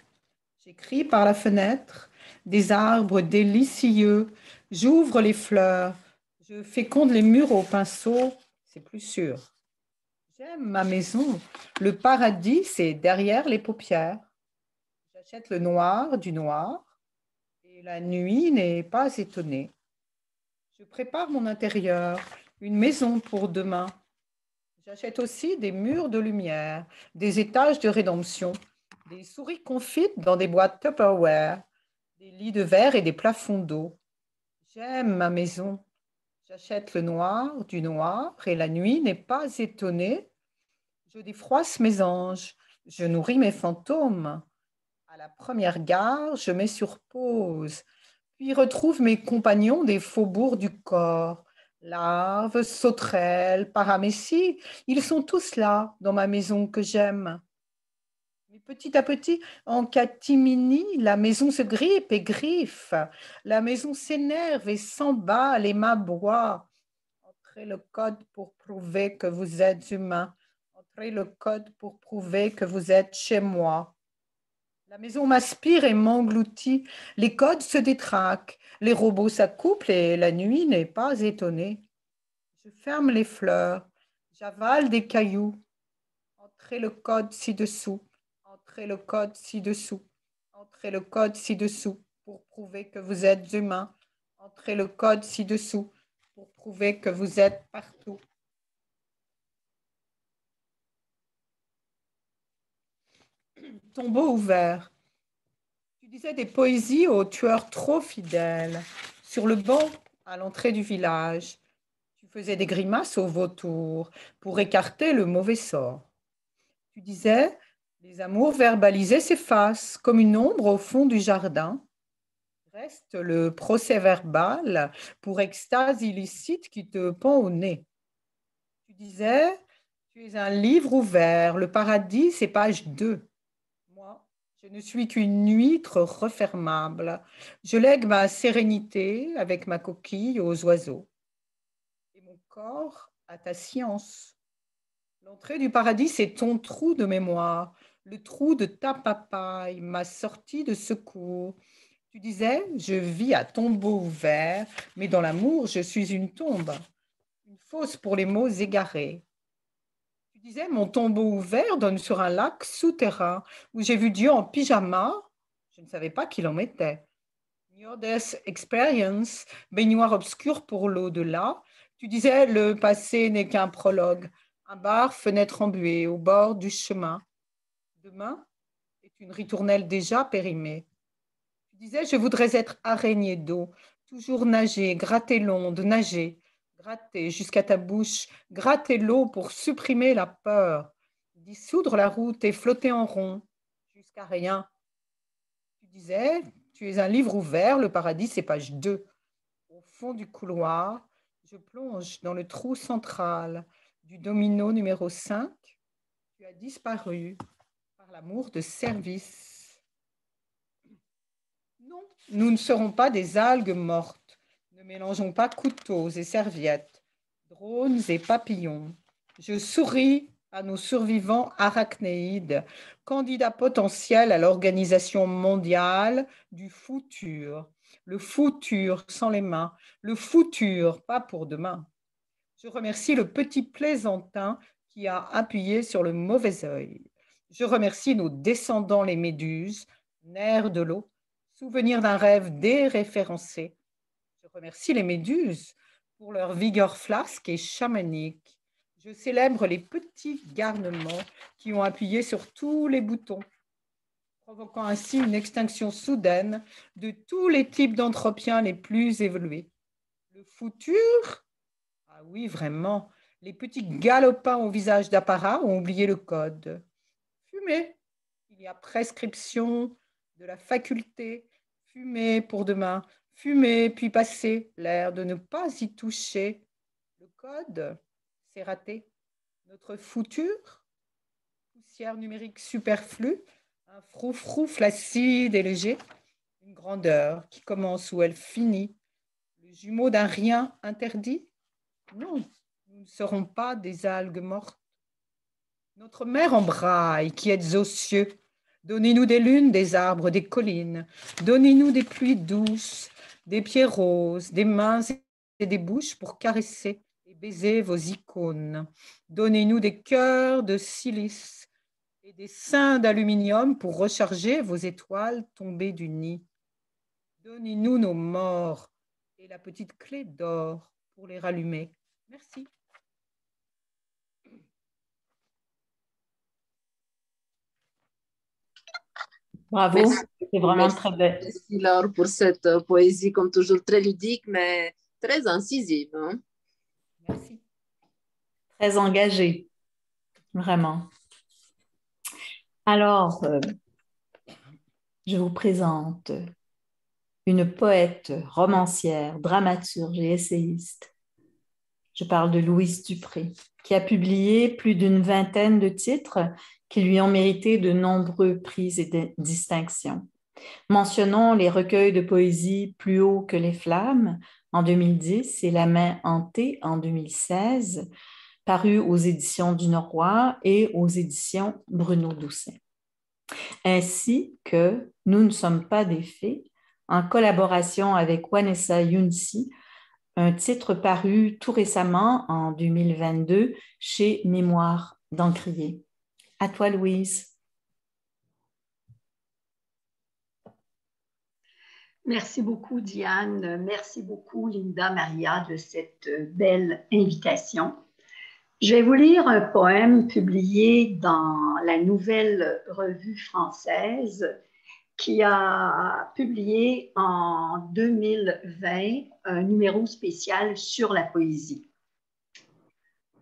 J'écris par la fenêtre, des arbres délicieux. J'ouvre les fleurs. Je féconde les murs au pinceau. C'est plus sûr. J'aime ma maison. Le paradis, c'est derrière les paupières. J'achète le noir du noir. Et la nuit n'est pas étonnée. Je prépare mon intérieur, une maison pour demain. J'achète aussi des murs de lumière, des étages de rédemption. des souris confites dans des boîtes Tupperware, des lits de verre et des plafonds d'eau. J'aime ma maison. J'achète le noir du noir et la nuit n'est pas étonnée. Je défroisse mes anges, je nourris mes fantômes. À la première gare, je mets sur pause, puis retrouve mes compagnons des faubourgs du corps. Larves, sauterelles, paramécies, ils sont tous là dans ma maison que j'aime. Mais petit à petit, en catimini, la maison se grippe et griffe. La maison s'énerve et s'emballe et m'aboie. Entrez le code pour prouver que vous êtes humain. Entrez le code pour prouver que vous êtes chez moi. La maison m'aspire et m'engloutit. Les codes se détraquent. Les robots s'accouplent et la nuit n'est pas étonnée. Je ferme les fleurs. J'avale des cailloux. Entrez le code ci-dessous. Entrez le code ci-dessous. Entrez le code ci-dessous pour prouver que vous êtes humain. Entrez le code ci-dessous pour prouver que vous êtes partout. Tombeau ouvert. Tu disais des poésies aux tueurs trop fidèles. Sur le banc, à l'entrée du village, tu faisais des grimaces aux vautours pour écarter le mauvais sort. Tu disais, les amours verbalisés s'effacent comme une ombre au fond du jardin. Reste le procès-verbal pour extase illicite qui te pend au nez. Tu disais, tu es un livre ouvert, le paradis, c'est page 2. Moi, je ne suis qu'une huître refermable. Je lègue ma sérénité avec ma coquille aux oiseaux. Et mon corps à ta science. L'entrée du paradis, c'est ton trou de mémoire, le trou de ta papaye, ma sortie de secours. Tu disais, je vis à tombeau ouvert, mais dans l'amour, je suis une tombe, une fosse pour les mots égarés. Tu disais, mon tombeau ouvert donne sur un lac souterrain où j'ai vu Dieu en pyjama. Je ne savais pas qu'il en mettait. Near Death Experience, baignoire obscure pour l'au-delà. Tu disais, le passé n'est qu'un prologue, un bar, fenêtre embuée au bord du chemin. Demain est une ritournelle déjà périmée. Tu disais, je voudrais être araignée d'eau, toujours nager, gratter l'onde, nager, gratter jusqu'à ta bouche, gratter l'eau pour supprimer la peur, dissoudre la route et flotter en rond, jusqu'à rien. Tu disais, tu es un livre ouvert, le paradis, c'est page 2. Au fond du couloir, je plonge dans le trou central du domino numéro 5. Tu as disparu par l'amour de service. Non, nous ne serons pas des algues mortes. Ne mélangeons pas couteaux et serviettes, drones et papillons. Je souris à nos survivants arachnéides, candidats potentiels à l'Organisation mondiale du futur. Le futur sans les mains, le futur pas pour demain. Je remercie le petit plaisantin qui a appuyé sur le mauvais œil. Je remercie nos descendants les méduses, nerfs de l'eau, souvenirs d'un rêve déréférencé. Je remercie les méduses pour leur vigueur flasque et chamanique. Je célèbre les petits garnements qui ont appuyé sur tous les boutons, provoquant ainsi une extinction soudaine de tous les types d'anthropiens les plus évolués. Le futur? Ah oui, vraiment, les petits galopins au visage d'apparat ont oublié le code. Fumez, il y a prescription de la faculté. Fumez pour demain, fumez puis passez, l'air de ne pas y toucher. Le code, c'est raté. Notre futur, poussière numérique superflue, un froufrou flacide et léger, une grandeur qui commence où elle finit, le jumeau d'un rien interdit. Non, nous ne serons pas des algues mortes. Notre mère en braille qui êtes aux cieux, donnez-nous des lunes, des arbres, des collines, donnez-nous des pluies douces, des pieds roses, des mains et des bouches pour caresser et baiser vos icônes. Donnez-nous des cœurs de silice et des seins d'aluminium pour recharger vos étoiles tombées du nid. Donnez-nous nos morts et la petite clé d'or pour les rallumer. Merci. Bravo, c'est vraiment très belle. Merci Laure pour cette poésie, comme toujours, très ludique, mais très incisive. Hein? Merci. Très engagée, vraiment. Alors, je vous présente une poète, romancière, dramaturge et essayiste. Je parle de Louise Dupré, qui a publié plus d'une vingtaine de titres qui lui ont mérité de nombreux prix et distinctions. Mentionnons les recueils de poésie Plus haut que les flammes en 2010 et La main hantée en 2016, paru aux éditions du Norrois et aux éditions Bruno Doucet. Ainsi que Nous ne sommes pas des fées, en collaboration avec Vanessa Younsi, un titre paru tout récemment en 2022 chez Mémoire d'Encrier. À toi, Louise. Merci beaucoup, Diane. Merci beaucoup, Linda Maria, de cette belle invitation. Je vais vous lire un poème publié dans la Nouvelle Revue française qui a publié en 2020 un numéro spécial sur la poésie.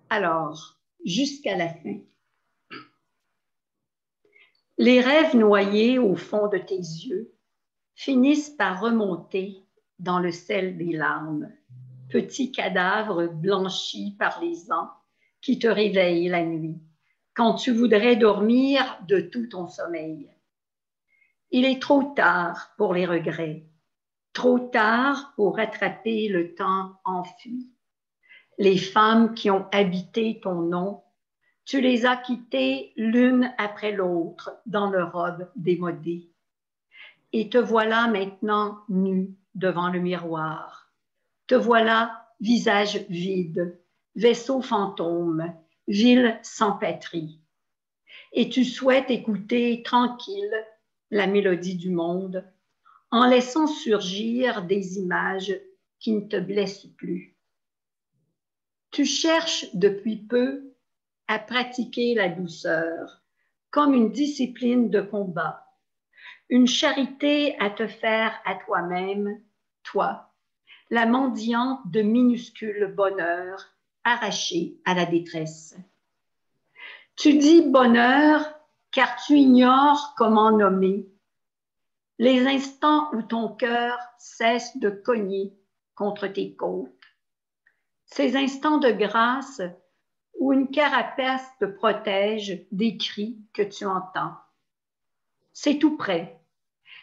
Alors, jusqu'à la fin. Les rêves noyés au fond de tes yeux finissent par remonter dans le sel des larmes, petits cadavres blanchis par les ans qui te réveillent la nuit, quand tu voudrais dormir de tout ton sommeil. Il est trop tard pour les regrets, trop tard pour rattraper le temps enfui. Les femmes qui ont habité ton nom, tu les as quittées l'une après l'autre dans leurs robes démodées. Et te voilà maintenant nu devant le miroir. Te voilà visage vide, vaisseau fantôme, ville sans patrie. Et tu souhaites écouter tranquille la mélodie du monde en laissant surgir des images qui ne te blessent plus. Tu cherches depuis peu à pratiquer la douceur comme une discipline de combat, une charité à te faire à toi-même, toi, la mendiante de minuscules bonheurs arrachés à la détresse. Tu dis bonheur car tu ignores comment nommer les instants où ton cœur cesse de cogner contre tes côtes, ces instants de grâce où une carapace te protège des cris que tu entends. C'est tout près,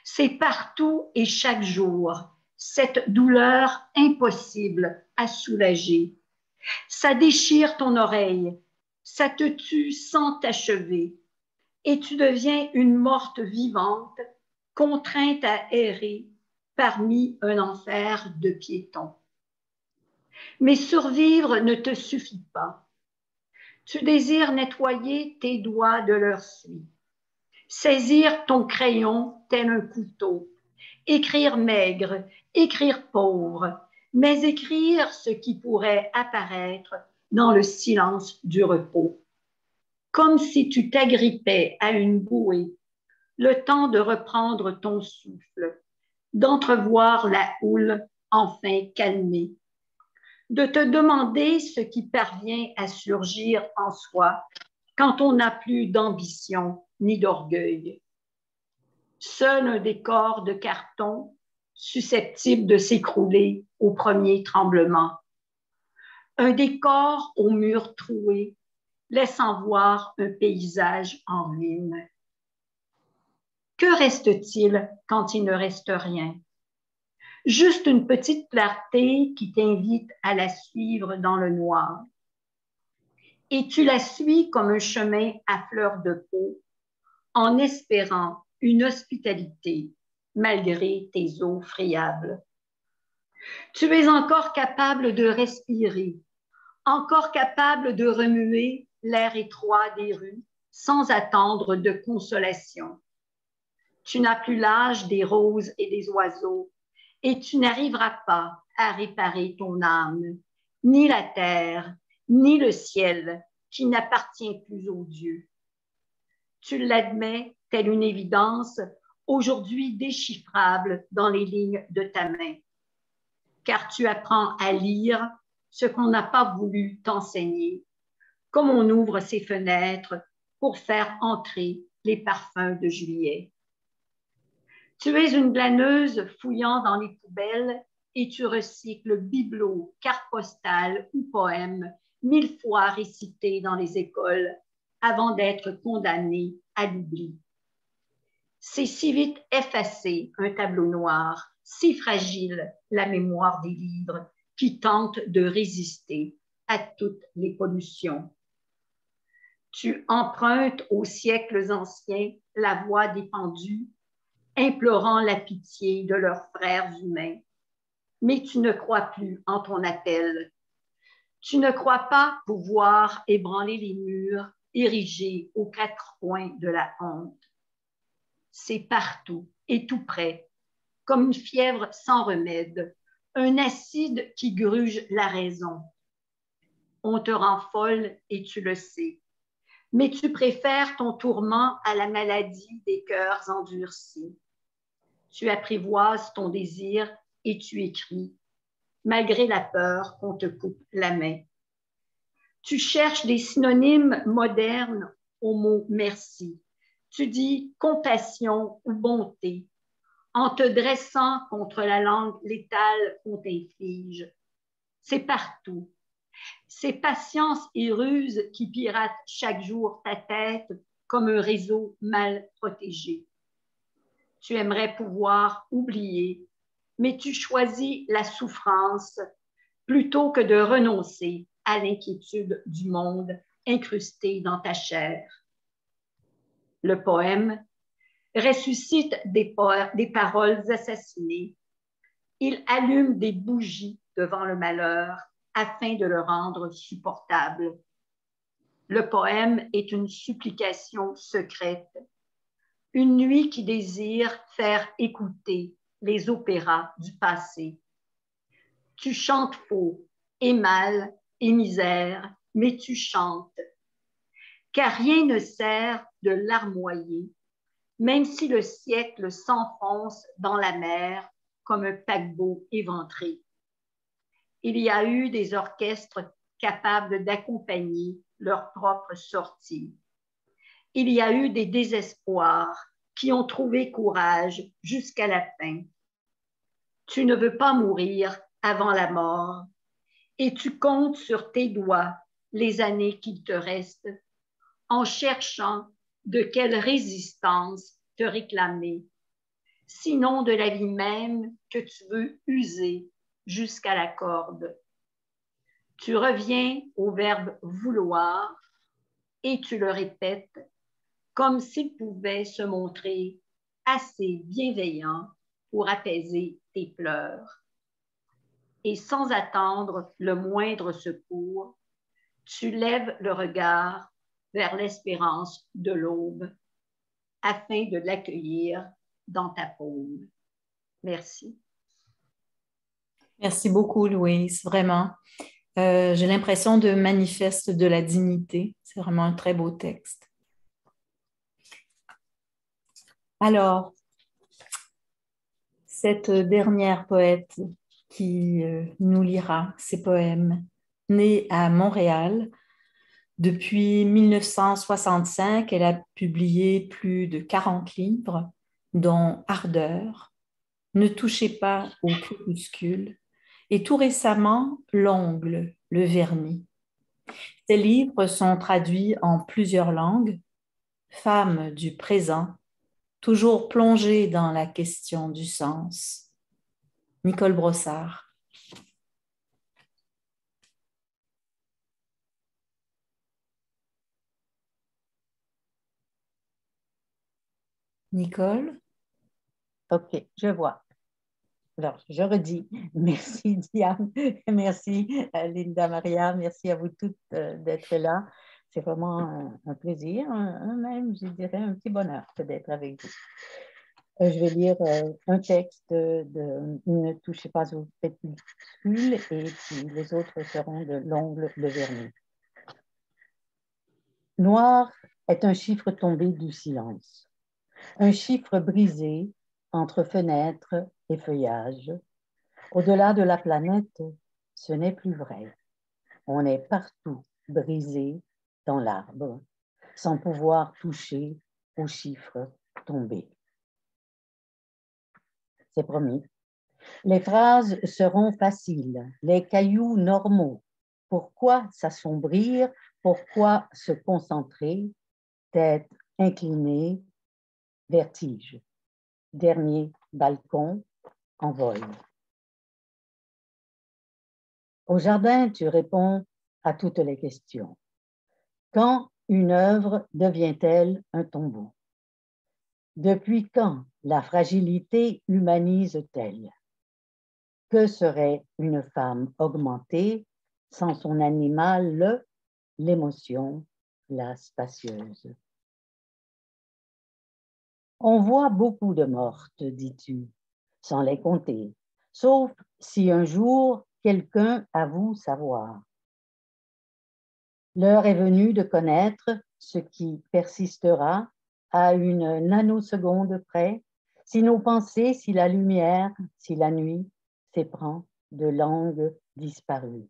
c'est partout et chaque jour, cette douleur impossible à soulager. Ça déchire ton oreille, ça te tue sans t'achever, et tu deviens une morte vivante, contrainte à errer parmi un enfer de piétons. Mais survivre ne te suffit pas. Tu désires nettoyer tes doigts de leur suie, saisir ton crayon tel un couteau, écrire maigre, écrire pauvre, mais écrire ce qui pourrait apparaître dans le silence du repos, comme si tu t'agrippais à une bouée, le temps de reprendre ton souffle, d'entrevoir la houle enfin calmée, de te demander ce qui parvient à surgir en soi quand on n'a plus d'ambition ni d'orgueil. Seul un décor de carton susceptible de s'écrouler au premier tremblement. Un décor aux murs troués, laissant voir un paysage en ruine. Que reste-t-il quand il ne reste rien? Juste une petite clarté qui t'invite à la suivre dans le noir. Et tu la suis comme un chemin à fleur de peau, en espérant une hospitalité malgré tes eaux friables. Tu es encore capable de respirer, encore capable de remuer l'air étroit des rues sans attendre de consolation. Tu n'as plus l'âge des roses et des oiseaux et tu n'arriveras pas à réparer ton âme, ni la terre, ni le ciel qui n'appartient plus aux dieux. Tu l'admets telle une évidence aujourd'hui déchiffrable dans les lignes de ta main. Car tu apprends à lire ce qu'on n'a pas voulu t'enseigner, comme on ouvre ses fenêtres pour faire entrer les parfums de juillet. Tu es une glaneuse fouillant dans les poubelles et tu recycles bibelots, cartes postales ou poèmes 1000 fois récités dans les écoles avant d'être condamnée à l'oubli. C'est si vite effacé un tableau noir, si fragile la mémoire des livres qui tentent de résister à toutes les pollutions. Tu empruntes aux siècles anciens la voix des pendus, implorant la pitié de leurs frères humains. Mais tu ne crois plus en ton appel. Tu ne crois pas pouvoir ébranler les murs érigés aux quatre coins de la honte. C'est partout et tout près, comme une fièvre sans remède, un acide qui gruge la raison. On te rend folle et tu le sais, mais tu préfères ton tourment à la maladie des cœurs endurcis. Tu apprivoises ton désir et tu écris, malgré la peur qu'on te coupe la main. Tu cherches des synonymes modernes au mot merci. Tu dis compassion ou bonté, en te dressant contre la langue létale qu'on t'inflige. C'est partout. C'est patience et ruse qui piratent chaque jour ta tête comme un réseau mal protégé. Tu aimerais pouvoir oublier, mais tu choisis la souffrance plutôt que de renoncer à l'inquiétude du monde incrusté dans ta chair. Le poème ressuscite des paroles assassinées. Il allume des bougies devant le malheur afin de le rendre supportable. Le poème est une supplication secrète, une nuit qui désire faire écouter les opéras du passé. Tu chantes faux et mal et misère, mais tu chantes, car rien ne sert de larmoyer, même si le siècle s'enfonce dans la mer comme un paquebot éventré. Il y a eu des orchestres capables d'accompagner leur propre sortie. Il y a eu des désespoirs qui ont trouvé courage jusqu'à la fin. Tu ne veux pas mourir avant la mort et tu comptes sur tes doigts les années qu'il te reste en cherchant de quelle résistance te réclamer, sinon de la vie même que tu veux user jusqu'à la corde. Tu reviens au verbe vouloir et tu le répètes comme s'il pouvait se montrer assez bienveillant pour apaiser tes pleurs. Et sans attendre le moindre secours, tu lèves le regard vers l'espérance de l'aube afin de l'accueillir dans ta paume. Merci. Merci beaucoup, Louise, vraiment. J'ai l'impression de manifeste de la dignité. C'est vraiment un très beau texte. Alors, cette dernière poète qui nous lira ses poèmes, née à Montréal. Depuis 1965, elle a publié plus de 40 livres, dont Ardeur, Ne touchez pas au crépuscule et tout récemment L'ongle, le vernis. Ces livres sont traduits en plusieurs langues. Femme du présent, toujours plongée dans la question du sens. Nicole Brossard. Nicole? OK, je vois. Alors, je redis, merci Diane, merci Linda Maria, merci à vous toutes d'être là. C'est vraiment un plaisir, même, je dirais, un petit bonheur d'être avec vous. Je vais lire un texte de Ne touchez pas au crépuscule et puis les autres seront de L'ongle, le vernis. Noir est un chiffre tombé du silence. Un chiffre brisé entre fenêtres et feuillage. Au-delà de la planète, ce n'est plus vrai. On est partout brisé dans l'arbre, sans pouvoir toucher aux chiffres tombés. C'est promis. Les phrases seront faciles, les cailloux normaux. Pourquoi s'assombrir? Pourquoi se concentrer? Tête inclinée, vertige. Dernier balcon en vol. Au jardin, tu réponds à toutes les questions. Quand une œuvre devient-elle un tombeau? Depuis quand la fragilité humanise-t-elle? Que serait une femme augmentée sans son animal, l'émotion, la spacieuse? On voit beaucoup de mortes, dis-tu, sans les compter, sauf si un jour quelqu'un avoue savoir. L'heure est venue de connaître ce qui persistera à une nanoseconde près, si nos pensées, si la lumière, si la nuit s'éprend de langues disparues.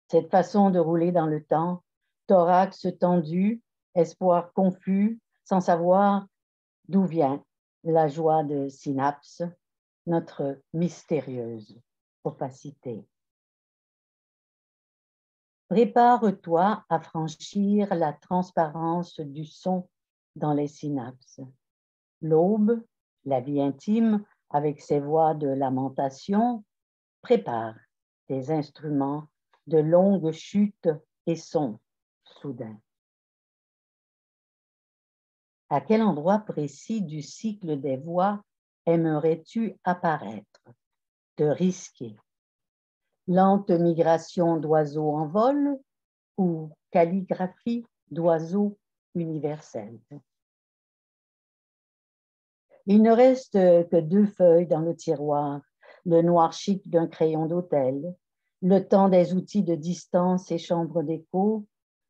Cette façon de rouler dans le temps, thorax tendu, espoir confus, sans savoir d'où vient la joie de synapse, notre mystérieuse opacité. Prépare-toi à franchir la transparence du son dans les synapses. L'aube, la vie intime, avec ses voix de lamentation, prépare tes instruments de longues chutes et sons soudains. À quel endroit précis du cycle des voix aimerais-tu apparaître, te risquer? Lente migration d'oiseaux en vol ou calligraphie d'oiseaux universels? Il ne reste que 2 feuilles dans le tiroir, le noir chic d'un crayon d'hôtel, le temps des outils de distance et chambre d'écho,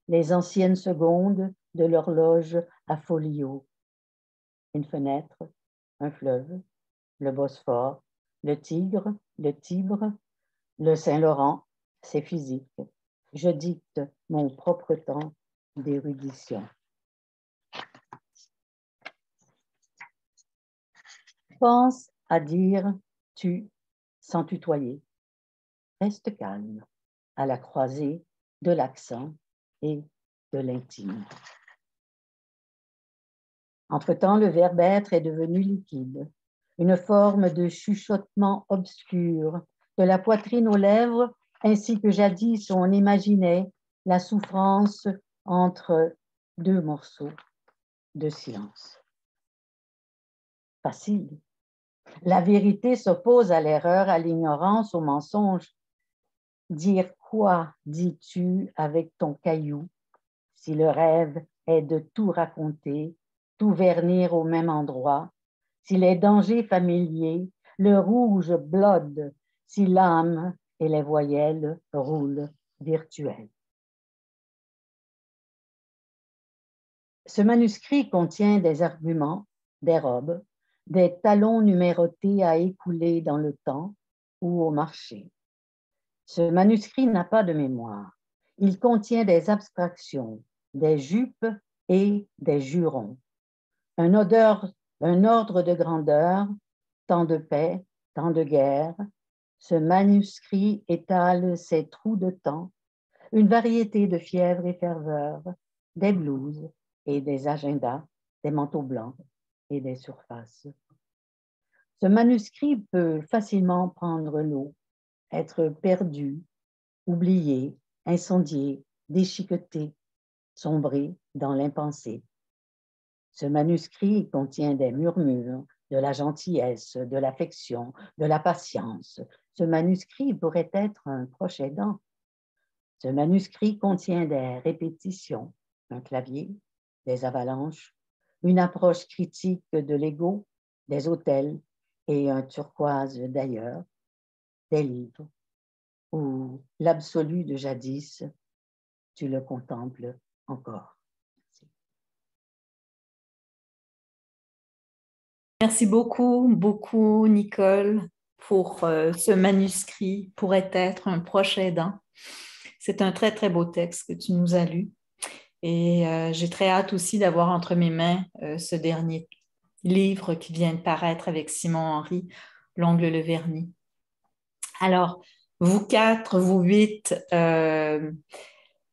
les anciennes secondes de l'horloge à folio. Une fenêtre, un fleuve, le Bosphore, le Tigre, le Tibre, le Saint-Laurent, c'est physique. Je dicte mon propre temps d'érudition. Pense à dire tu sans tutoyer. Reste calme à la croisée de l'accent et de l'intime. Entre-temps, le verbe être est devenu liquide, une forme de chuchotement obscur, de la poitrine aux lèvres, ainsi que jadis on imaginait la souffrance entre 2 morceaux de silence. Facile. La vérité s'oppose à l'erreur, à l'ignorance, au mensonge. Dire quoi dis-tu avec ton caillou si le rêve est de tout raconter, tout vernir au même endroit, si les dangers familiers, le rouge blode, si l'âme et les voyelles roulent virtuelles. Ce manuscrit contient des arguments, des robes, des talons numérotés à écouler dans le temps ou au marché. Ce manuscrit n'a pas de mémoire. Il contient des abstractions, des jupes et des jurons. Un ordre de grandeur, tant de paix, tant de guerre. Ce manuscrit étale ses trous de temps, une variété de fièvre et ferveur, des blouses et des agendas, des manteaux blancs et des surfaces. Ce manuscrit peut facilement prendre l'eau, être perdu, oublié, incendié, déchiqueté, sombrer dans l'impensé. Ce manuscrit contient des murmures, de la gentillesse, de l'affection, de la patience. Ce manuscrit pourrait être un proche aidant. Ce manuscrit contient des répétitions, un clavier, des avalanches, une approche critique de l'ego, des autels et un turquoise d'ailleurs, des livres où l'absolu de jadis, tu le contemples encore. Merci beaucoup, beaucoup, Nicole, pour ce manuscrit pourrait être un proche aidant. C'est un très, très beau texte que tu nous as lu. Et j'ai très hâte aussi d'avoir entre mes mains ce dernier livre qui vient de paraître avec Simon Henry, L'ongle le vernis. Alors, vous quatre, vous huit,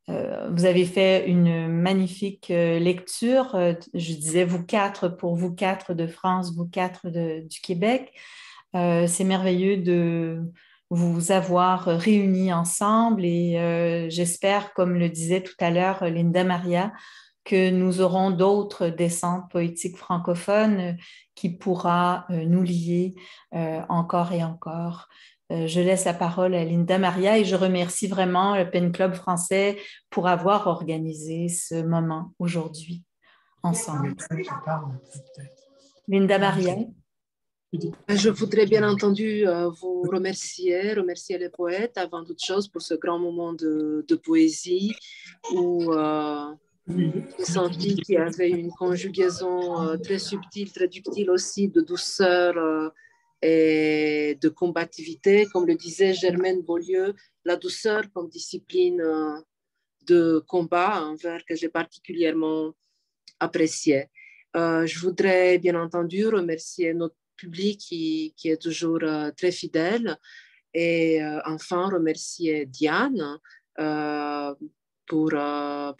vous avez fait une magnifique lecture. Je disais vous quatre pour vous quatre de France, vous quatre du Québec. C'est merveilleux de vous avoir réunis ensemble et j'espère, comme le disait tout à l'heure Linda Maria, que nous aurons d'autres descentes poétiques francophones qui pourra nous lier encore et encore. Je laisse la parole à Linda Maria et je remercie vraiment le Pen Club français pour avoir organisé ce moment aujourd'hui ensemble. Linda Maria. Je voudrais bien entendu vous remercier les poètes avant toute chose pour ce grand moment de poésie où j'ai senti qu'il y avait une conjugaison très subtile, très ductile aussi de douceur et de combativité. Comme le disait Germaine Beaulieu, la douceur comme discipline de combat, un vers que j'ai particulièrement apprécié. Je voudrais bien entendu remercier notre public qui est toujours très fidèle et enfin remercier Diane pour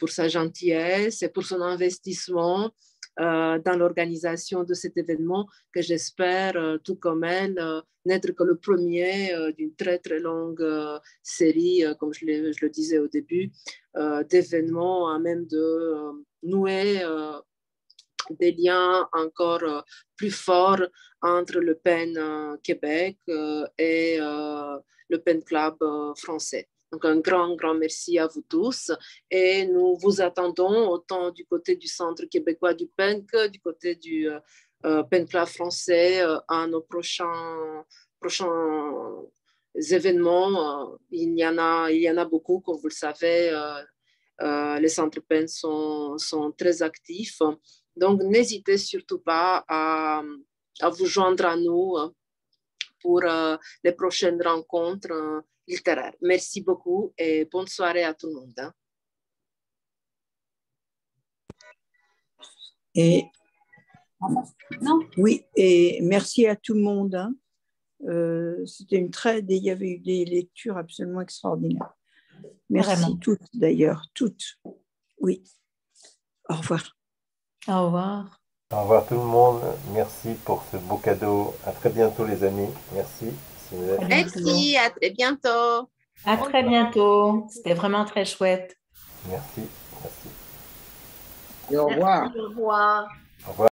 sa gentillesse et pour son investissement dans l'organisation de cet événement que j'espère, tout comme elle, n'être que le premier d'une très très longue série, comme je le disais au début, d'événements à même de nouer des liens encore plus forts entre le PEN Québec et le PEN Club français. Donc, un grand, grand merci à vous tous. Et nous vous attendons autant du côté du Centre québécois du PEN que du côté du PEN Club français à nos prochains événements. Il y en a beaucoup, comme vous le savez. Les centres PEN sont très actifs. Donc, n'hésitez surtout pas à vous joindre à nous pour les prochaines rencontres littéraires. Merci beaucoup et bonne soirée à tout le monde. Et, oui, et merci à tout le monde. Il y avait eu des lectures absolument extraordinaires. Merci Vraiment. toutes d'ailleurs, toutes. Oui. Au revoir. Au revoir. Au revoir tout le monde. Merci pour ce beau cadeau. À très bientôt les amis. Merci. Merci, à très bientôt. À très bientôt. C'était vraiment très chouette. Merci. Merci. Et au revoir. Merci, au revoir. Au revoir.